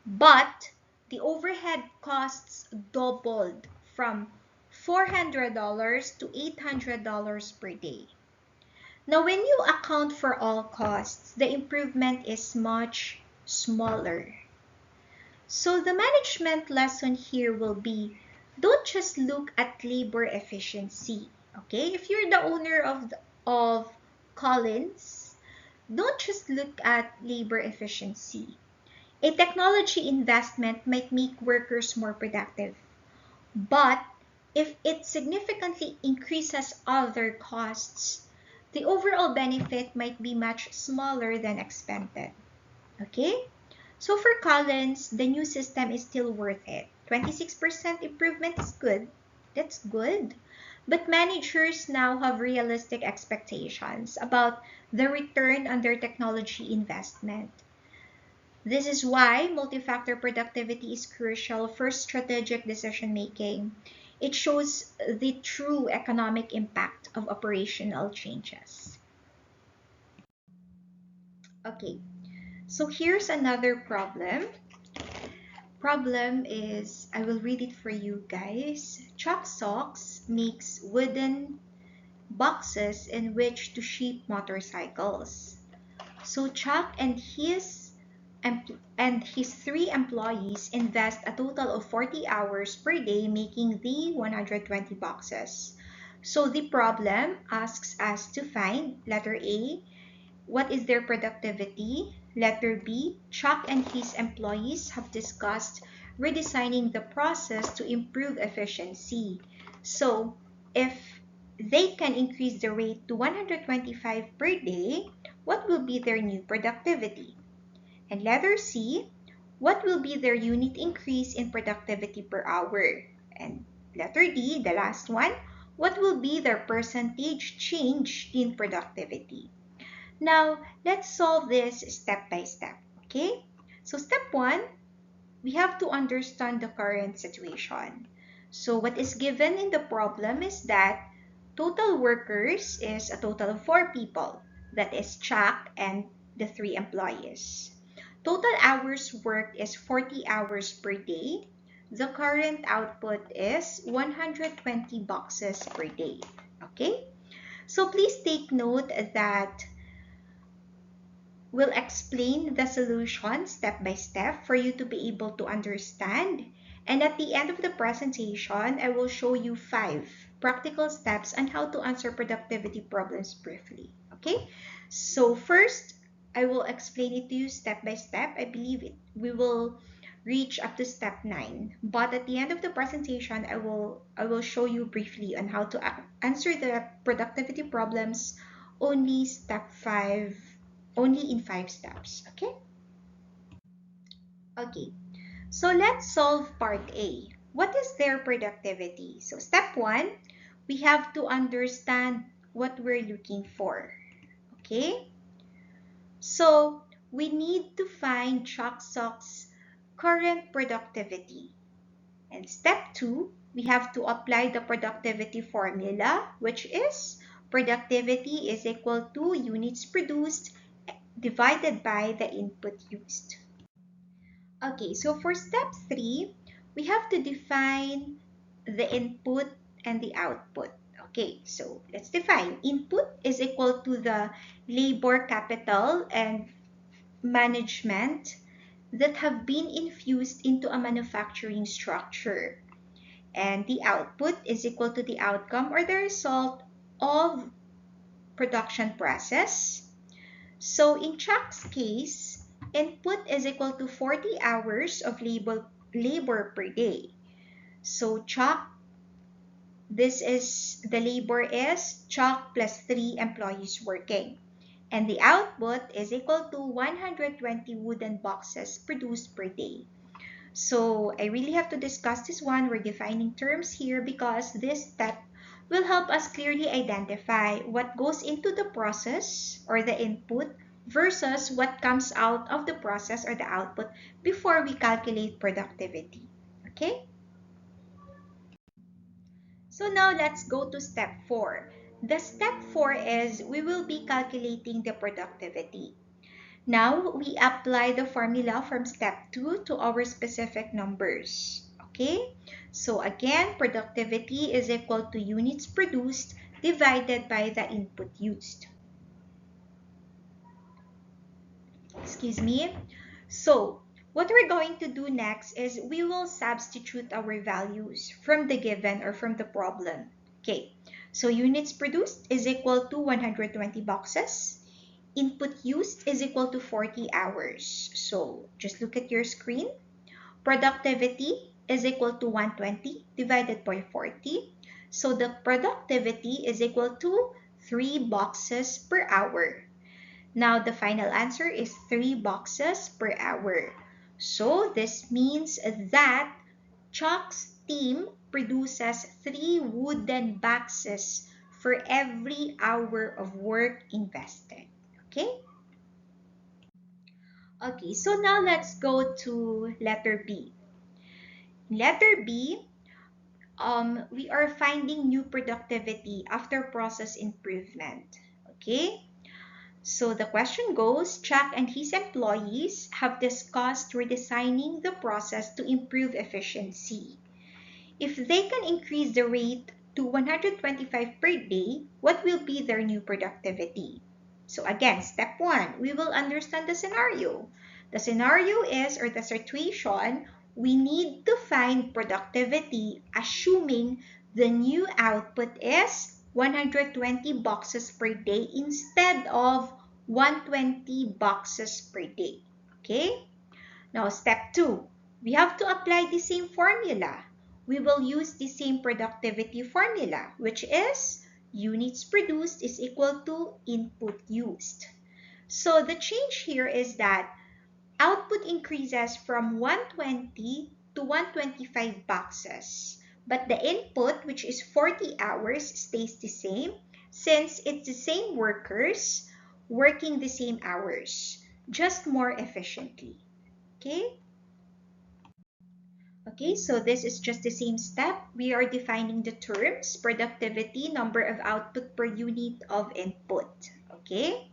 But the overhead costs doubled from $400 to $800 per day. Now, when you account for all costs, the improvement is much smaller. So the management lesson here will be, don't just look at labor efficiency, okay? If you're the owner of Collins, don't just look at labor efficiency. A technology investment might make workers more productive, but if it significantly increases other costs, the overall benefit might be much smaller than expected. Okay? So for Collins, the new system is still worth it. 26% improvement is good. That's good. But managers now have realistic expectations about the return on their technology investment. This is why multi-factor productivity is crucial for strategic decision making. It shows the true economic impact of operational changes. Okay, so here's another problem. Problem is, I will read it for you guys. Chuck Socks makes wooden boxes in which to ship motorcycles. So Chuck and his 3 employees invest a total of 40 hours per day making the 120 boxes. So the problem asks us to find, letter A, what is their productivity? Letter B, Chuck and his employees have discussed redesigning the process to improve efficiency. So if they can increase the rate to 125 per day, what will be their new productivity? And letter C, what will be their unit increase in productivity per hour? And letter D, the last one, what will be their percentage change in productivity? Now, let's solve this step by step, okay? So step 1, we have to understand the current situation. So what is given in the problem is that total workers is a total of 4 people. That is Chuck and the 3 employees. Total hours worked is 40 hours per day. The current output is 120 boxes per day. Okay? So please take note that we'll explain the solution step by step for you to be able to understand. And at the end of the presentation, I will show you 5 practical steps on how to answer productivity problems briefly. Okay? So first, I will explain it to you step by step. I believe we will reach up to step 9. But at the end of the presentation, I will show you briefly on how to answer the productivity problems only in 5 steps. Okay? Okay. So let's solve part A. What is their productivity? So step 1, we have to understand what we're looking for. Okay? So we need to find Chuck Sock's current productivity. And step 2, we have to apply the productivity formula, which is productivity is equal to units produced divided by the input used. Okay, so for step 3, we have to define the input and the output. Okay, so let's define. Input is equal to the labor capital and management that have been infused into a manufacturing structure. And the output is equal to the outcome or the result of production process. So in Chuck's case, input is equal to 40 hours of labor per day. So Chuck, the labor is Chuck plus 3 employees working. And the output is equal to 120 wooden boxes produced per day. So I really have to discuss this one. We're defining terms here because this step will help us clearly identify what goes into the process or the input versus what comes out of the process or the output before we calculate productivity. Okay? So now let's go to step 4. The step 4 is we will be calculating the productivity. Now we apply the formula from step 2 to our specific numbers. Okay, so again, productivity is equal to units produced divided by the input used. Excuse me. So what we're going to do next is we will substitute our values from the given or from the problem. Okay, so units produced is equal to 120 boxes. Input used is equal to 40 hours. So just look at your screen. Productivity is equal to 120 divided by 40. So the productivity is equal to 3 boxes per hour. Now the final answer is 3 boxes per hour. So this means that Chalk's team produces 3 wooden boxes for every hour of work invested. Okay? Okay, so now let's go to letter B. In letter B, we are finding new productivity after process improvement. Okay? So the question goes, Chuck and his employees have discussed redesigning the process to improve efficiency. If they can increase the rate to 125 per day, what will be their new productivity? So again, step one, we will understand the scenario. The scenario is, or the situation, we need to find productivity assuming the new output is 120 boxes per day instead of 120 boxes per day. Okay? Now, step two, we have to apply the same formula. We will use the same productivity formula, which is units produced is equal to input used. So the change here is that output increases from 120 to 125 boxes, but the input, which is 40 hours, stays the same since it's the same workers working the same hours, just more efficiently. Okay? Okay, so this is just the same step. We are defining the terms, productivity, number of output per unit of input. Okay,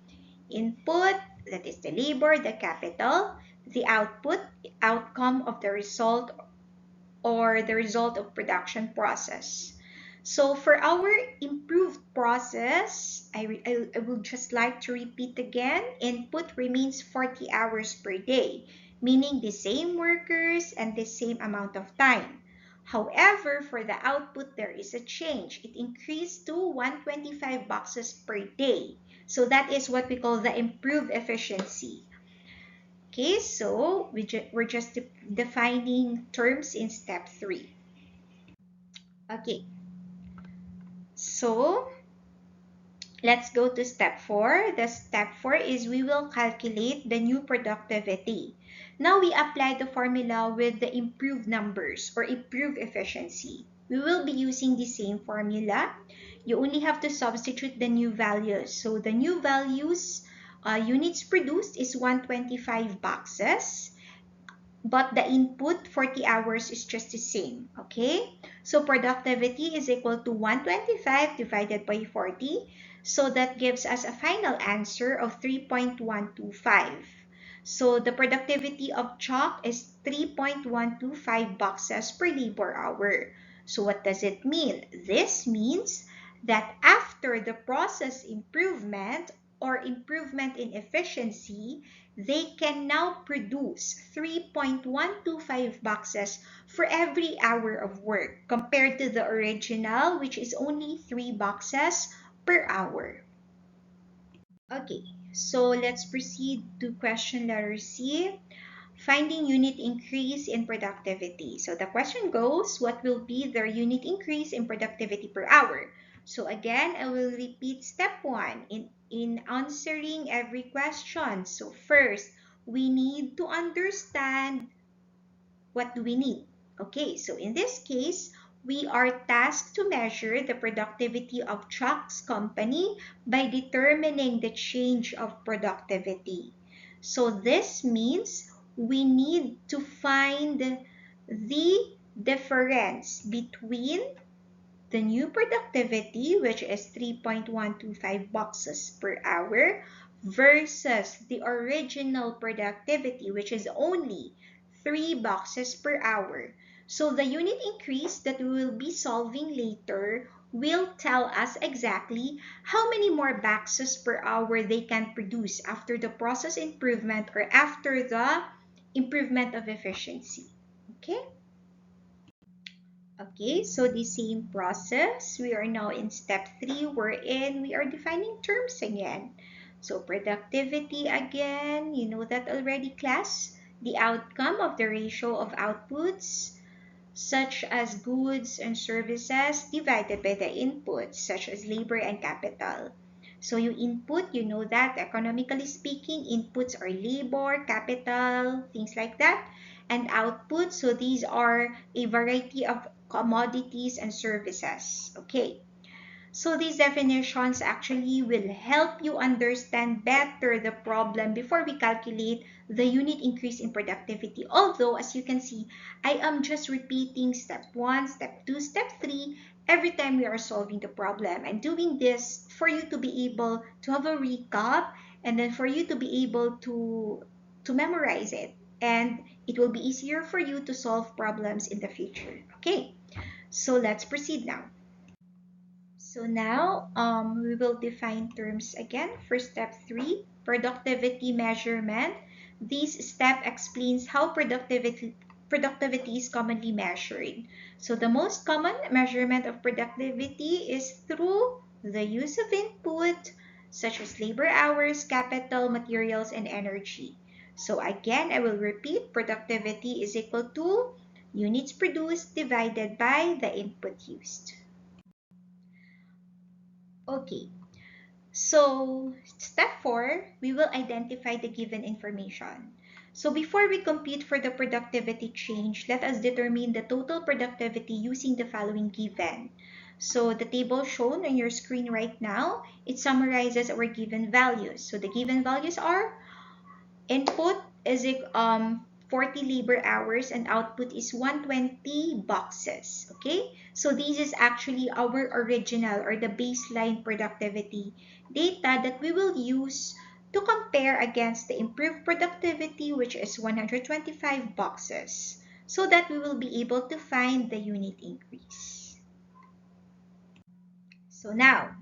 input, that is the labor, the capital, the output, outcome of the result or the result of production process. So for our improved process, I would just like to repeat again, input remains 40 hours per day, meaning the same workers and the same amount of time. However, for the output, there is a change. It increased to 125 boxes per day. So that is what we call the improved efficiency. Okay, so we're just defining terms in step 3. Okay, so let's go to step 4. The step 4 is we will calculate the new productivity. Now we apply the formula with the improved numbers or improved efficiency. We will be using the same formula. You only have to substitute the new values. So the new values, units produced is 125 boxes. But the input 40 hours is just the same, okay? So productivity is equal to 125 divided by 40. So that gives us a final answer of 3.125. So the productivity of chalk is 3.125 boxes per labor hour. So what does it mean? This means that after the process improvement or improvement in efficiency, they can now produce 3.125 boxes for every hour of work compared to the original, which is only 3 boxes per hour. Okay, so let's proceed to question letter C. Finding unit increase in productivity. So the question goes, what will be their unit increase in productivity per hour? So again, I will repeat step 1 in answering every question. So first, we need to understand what do we need. Okay, so in this case, we are tasked to measure the productivity of Chuck's company by determining the change of productivity. So this means we need to find the difference between the new productivity, which is 3.125 boxes per hour, versus the original productivity, which is only 3 boxes per hour. So the unit increase that we will be solving later will tell us exactly how many more boxes per hour they can produce after the process improvement or after the improvement of efficiency. Okay? Okay, so the same process. We are now in step 3 wherein we are defining terms again. So productivity again, you know that already, class? The outcome of the ratio of outputs such as goods and services divided by the inputs such as labor and capital. So you input, you know that economically speaking, inputs are labor, capital, things like that. And output, so these are a variety of commodities and services. Okay. So these definitions actually will help you understand better the problem before we calculate the unit increase in productivity. Although, as you can see, I am just repeating step 1, step 2, step 3 every time we are solving the problem. I'm doing this for you to be able to have a recap and then for you to be able to memorize it. And it will be easier for you to solve problems in the future. Okay, so let's proceed now. So now we will define terms again for step 3, productivity measurement. This step explains how productivity is commonly measured. So the most common measurement of productivity is through the use of input such as labor hours, capital, materials, and energy. So again, I will repeat, productivity is equal to units produced divided by the input used. Okay, so step 4, we will identify the given information. So before we compute for the productivity change, let us determine the total productivity using the following given. So the table shown on your screen right now, it summarizes our given values. So the given values are input is 40 labor hours and output is 120 boxes. Okay, so this is actually our original or the baseline productivity data that we will use to compare against the improved productivity, which is 125 boxes, so that we will be able to find the unit increase. So now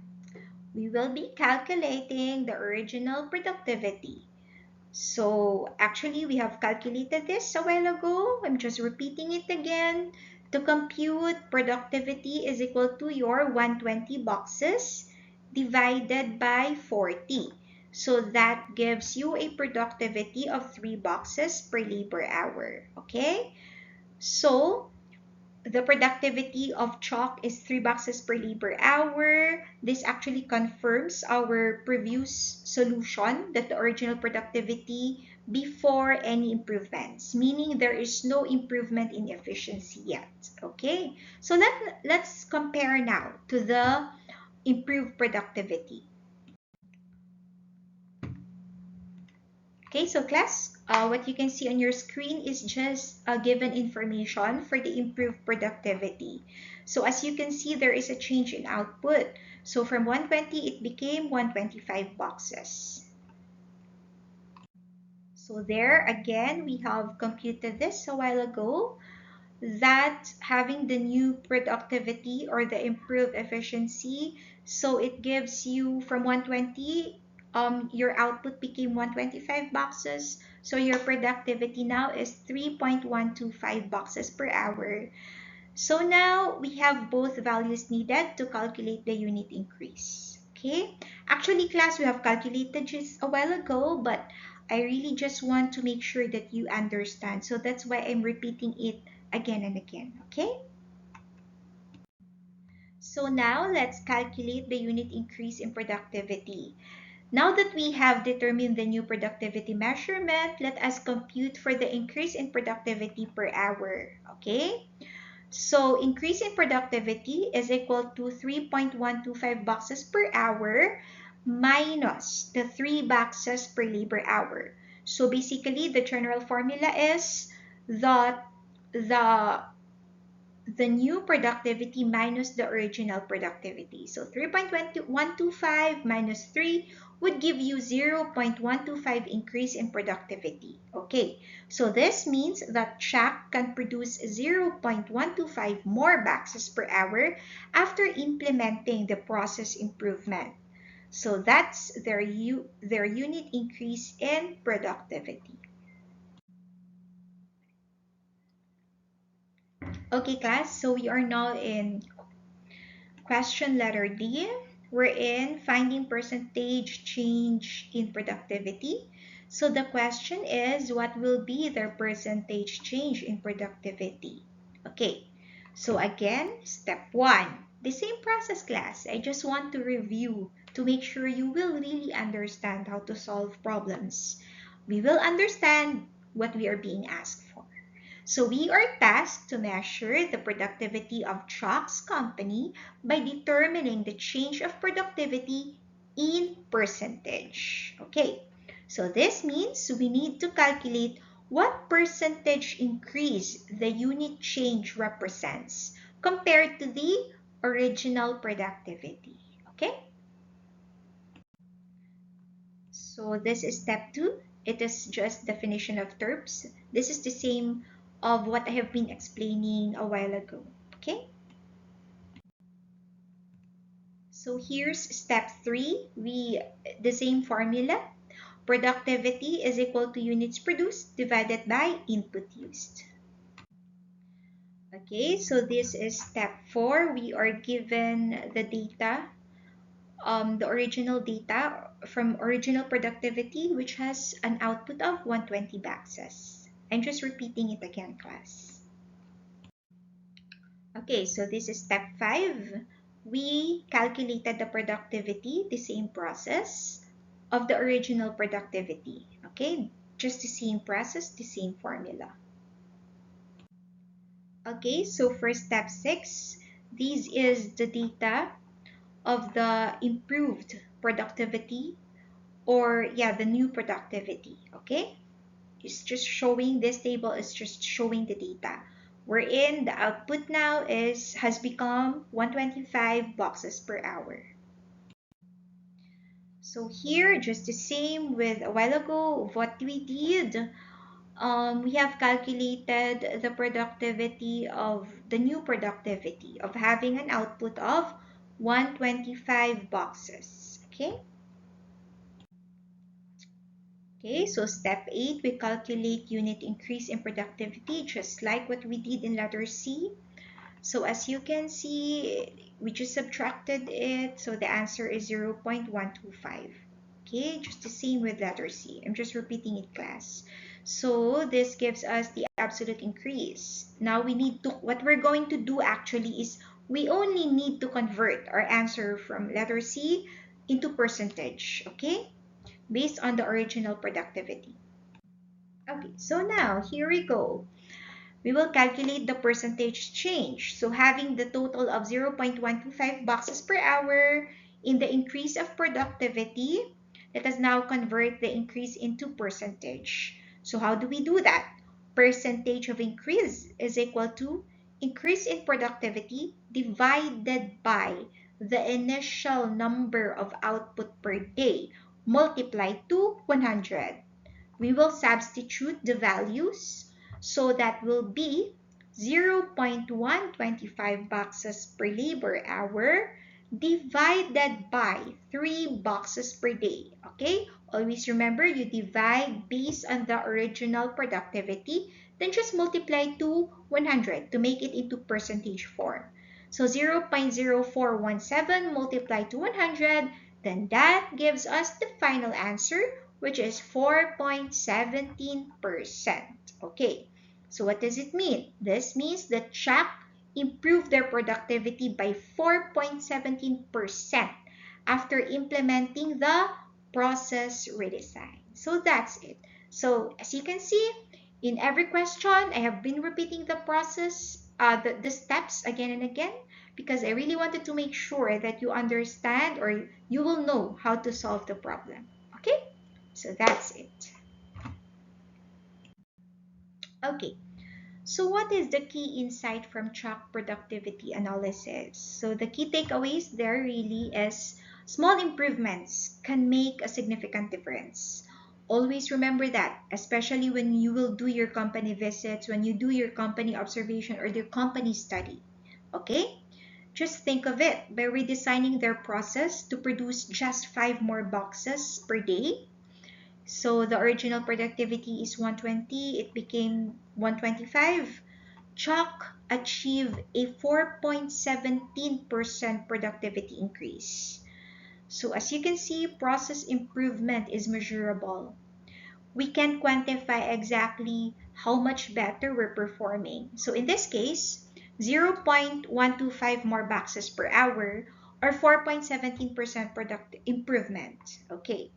we will be calculating the original productivity. So actually, we have calculated this a while ago. I'm just repeating it again. To compute, productivity is equal to your 120 boxes divided by 40. So that gives you a productivity of 3 boxes per labor hour. Okay? So the productivity of chalk is 3 boxes per labor hour. This actually confirms our previous solution that the original productivity before any improvements, meaning there is no improvement in efficiency yet. Okay, so let's compare now to the improved productivity. Okay, so class, what you can see on your screen is just given information for the improved productivity. So as you can see, there is a change in output. So from 120, it became 125 boxes. So there, again, we have computed this a while ago, that having the new productivity or the improved efficiency, so it gives you from 120, your output became 125 boxes. So your productivity now is 3.125 boxes per hour. So now we have both values needed to calculate the unit increase. Okay, actually class, we have calculated just a while ago, but I really just want to make sure that you understand. So that's why I'm repeating it again and again. Okay, so now let's calculate the unit increase in productivity. Now that we have determined the new productivity measurement, let us compute for the increase in productivity per hour. Okay, so increase in productivity is equal to 3.125 boxes per hour minus the 3 boxes per labor hour. So basically, the general formula is that the the new productivity minus the original productivity. So 3.125 minus 3 would give you 0.125 increase in productivity. Okay, so this means that Chuck can produce 0.125 more boxes per hour after implementing the process improvement. So that's their unit increase in productivity. Okay, class, so we are now in question letter D. We're in finding percentage change in productivity. So the question is, what will be their percentage change in productivity? Okay, so again, step 1, the same process, class. I just want to review to make sure you will really understand how to solve problems. We will understand what we are being asked for. So we are tasked to measure the productivity of Chuck's company by determining the change of productivity in percentage. Okay, so this means we need to calculate what percentage increase the unit change represents compared to the original productivity. Okay, so this is step 2. It is just definition of terms. This is the same of what I have been explaining a while ago. Okay? So here's step 3. The same formula. Productivity is equal to units produced divided by input used. Okay, so this is step 4. We are given the data, the original data from original productivity, which has an output of 120 boxes. I'm just repeating it again, class. Okay, so this is step 5. We calculated the productivity, the same process of the original productivity. Okay, just the same process, the same formula. Okay, so for step 6, this is the data of the improved productivity, or the new productivity. Okay, it's just showing, this table is just showing the data, wherein the output now has become 125 boxes per hour. So here, just the same with a while ago, what we did, we have calculated the productivity of the new productivity of having an output of 125 boxes. Okay. Okay, so step 8, we calculate unit increase in productivity, just like what we did in letter C. So as you can see, we just subtracted it, so the answer is 0.125. Okay, just the same with letter C. I'm just repeating it, class. So this gives us the absolute increase. Now what we're going to do actually is we only need to convert our answer from letter C into percentage, okay? Based on the original productivity. Okay, so now here we go. We will calculate the percentage change. So having the total of 0.125 boxes per hour in the increase of productivity, let us now convert the increase into percentage. So how do we do that? Percentage of increase is equal to increase in productivity divided by the initial number of output per day multiplied to 100. We will substitute the values, so that will be 0.125 boxes per labor hour divided by 3 boxes per day. Okay, always remember, you divide based on the original productivity, then just multiply to 100 to make it into percentage form. So 0.0417 multiplied to 100, then that gives us the final answer, which is 4.17%. Okay, so what does it mean? This means that Chuck improved their productivity by 4.17% after implementing the process redesign. So that's it. So as you can see, in every question, I have been repeating the process, the steps again and again, because I really wanted to make sure that you understand or you will know how to solve the problem. Okay? So that's it. Okay, So what is the key insight from Chalk productivity analysis? So the key takeaways there really is small improvements can make a significant difference. Always remember that, especially when you will do your company visits, when you do your company observation or your company study. Okay? Just think of it, by redesigning their process to produce just 5 more boxes per day. So the original productivity is 120, it became 125. Chalk achieved a 4.17% productivity increase. So as you can see, process improvement is measurable. We can quantify exactly how much better we're performing. So in this case, 0.125 more boxes per hour or 4.17% product improvement. Okay.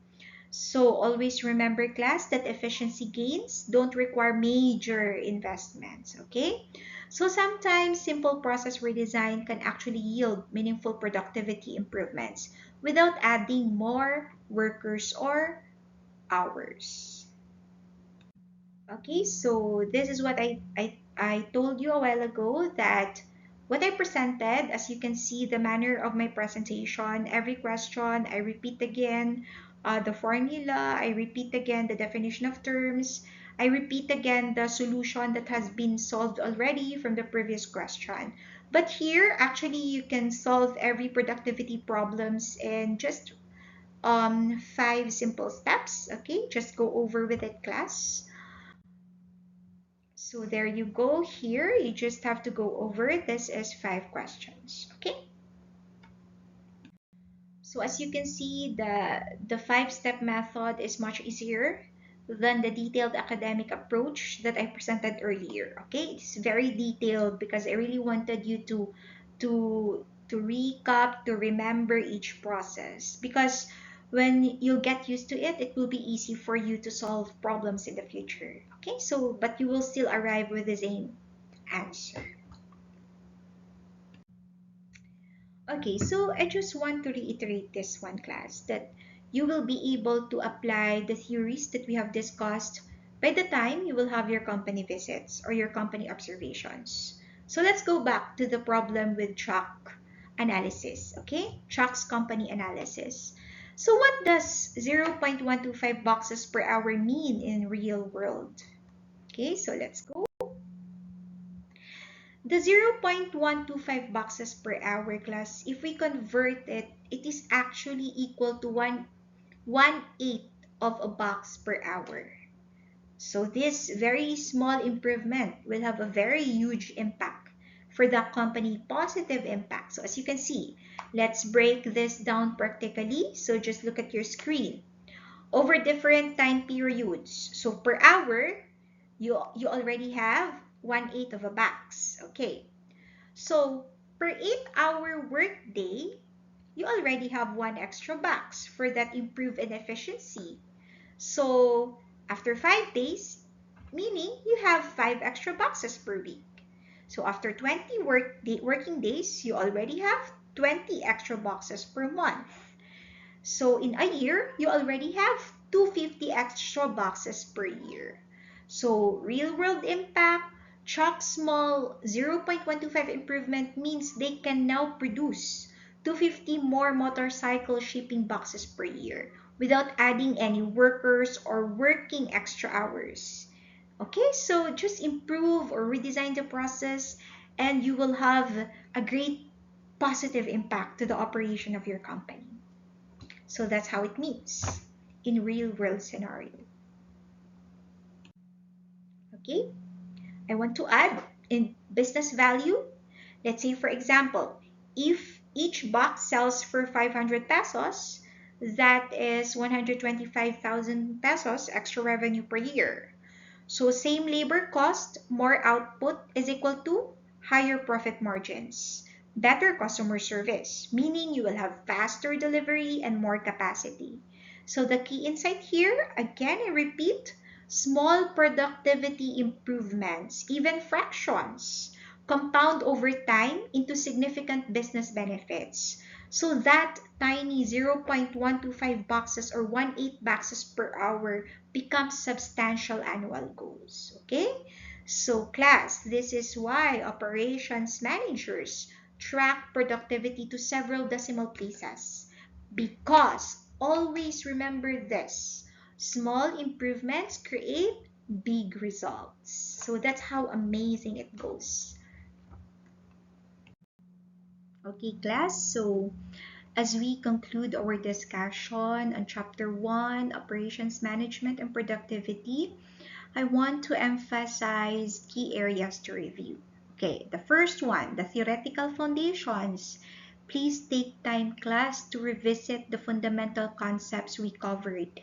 So always remember, class, that efficiency gains don't require major investments, okay? So sometimes simple process redesign can actually yield meaningful productivity improvements without adding more workers or hours. Okay, so this is what I told you a while ago, that what I presented, as you can see, the manner of my presentation, every question, I repeat again the formula, I repeat again the definition of terms, I repeat again the solution that has been solved already from the previous question. But here, actually, you can solve every productivity problems in just 5 simple steps. Okay, just go over with it, class. So there you go. Here, you just have to go over. This is 5 questions. Okay. So as you can see, the 5-step method is much easier than the detailed academic approach that I presented earlier. Okay, it's very detailed because I really wanted you to recap, to remember each process, because when you get used to it, it will be easy for you to solve problems in the future. Okay, so but you will still arrive with the same answer. Okay, so I just want to reiterate this one, class, that you will be able to apply the theories that we have discussed by the time you will have your company visits or your company observations. So let's go back to the problem with Chalk analysis, okay? Chalk's company analysis. So what does 0.125 boxes per hour mean in real world? Okay, so let's go. The 0.125 boxes per hour, class, if we convert it, it is actually equal to 1/8 of a box per hour. So this very small improvement will have a very huge impact for the company, positive impact. So as you can see, let's break this down practically. So just look at your screen. Over different time periods. So per hour, you already have 1/8 of a box. Okay. So per 8-hour workday, you already have 1 extra box for that improved in efficiency. So after 5 days, meaning you have 5 extra boxes per week. So after 20 working days, you already have 20 extra boxes per month. So in a year, you already have 250 extra boxes per year. So real world impact, Chalk small 0.125 improvement means they can now produce 250 more motorcycle shipping boxes per year without adding any workers or working extra hours. Okay, so just improve or redesign the process and you will have a great positive impact to the operation of your company. So that's how it means in real world scenario. Okay, I want to add in business value. Let's say, for example, if each box sells for 500 pesos, that is 125,000 pesos extra revenue per year. So same labor cost, more output is equal to higher profit margins, better customer service, meaning you will have faster delivery and more capacity. So the key insight here, again, I repeat, small productivity improvements, even fractions, compound over time into significant business benefits. So that tiny 0.125 boxes or 1/8 boxes per hour becomes substantial annual goals. Okay? So class, this is why operations managers track productivity to several decimal places. Because always remember this, small improvements create big results. So that's how amazing it goes. Okay class, so as we conclude our discussion on Chapter 1, Operations Management and Productivity, I want to emphasize key areas to review. Okay, the first one, the theoretical foundations. Please take time, class, to revisit the fundamental concepts we covered,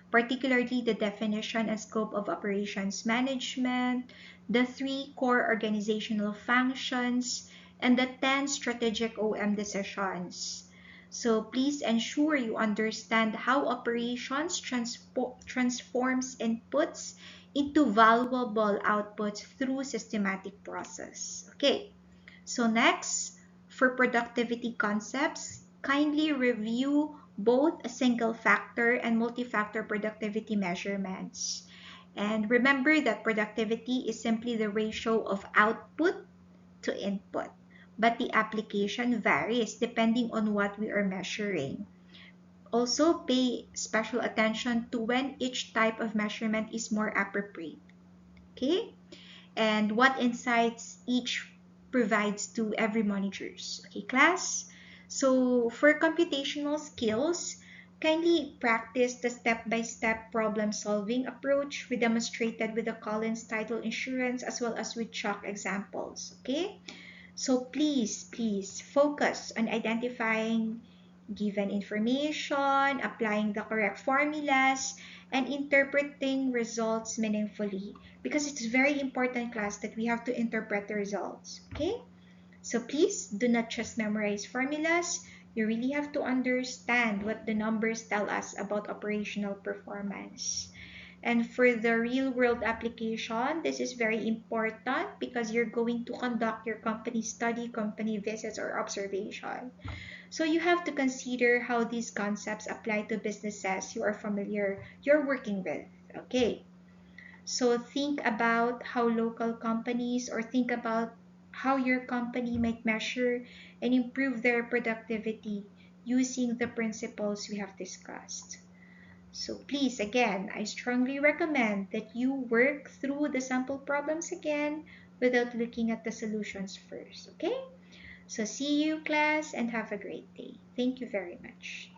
particularly the definition and scope of operations management, the 3 core organizational functions, and the 10 strategic OM decisions. So please ensure you understand how operations transforms inputs into valuable outputs through systematic process. Okay, so next, for productivity concepts, kindly review both a single factor and multi-factor productivity measurements. And remember that productivity is simply the ratio of output to input, but the application varies depending on what we are measuring. Also, pay special attention to when each type of measurement is more appropriate. Okay? And what insights each provides to every managers. Okay, class? So for computational skills, kindly practice the step-by-step problem-solving approach we demonstrated with the Collins Title Insurance as well as with chalk examples. Okay? So please focus on identifying given information, applying the correct formulas, and interpreting results meaningfully. Because it's very important, class, that we have to interpret the results. Okay? So please do not just memorize formulas. You really have to understand what the numbers tell us about operational performance. And for the real world application, this is very important because you're going to conduct your company study, company visits, or observation. So you have to consider how these concepts apply to businesses you're working with. Okay. So think about how local companies or think about how your company might measure and improve their productivity using the principles we have discussed. So please, again, I strongly recommend that you work through the sample problems again without looking at the solutions first, okay? So see you, class, and have a great day. Thank you very much.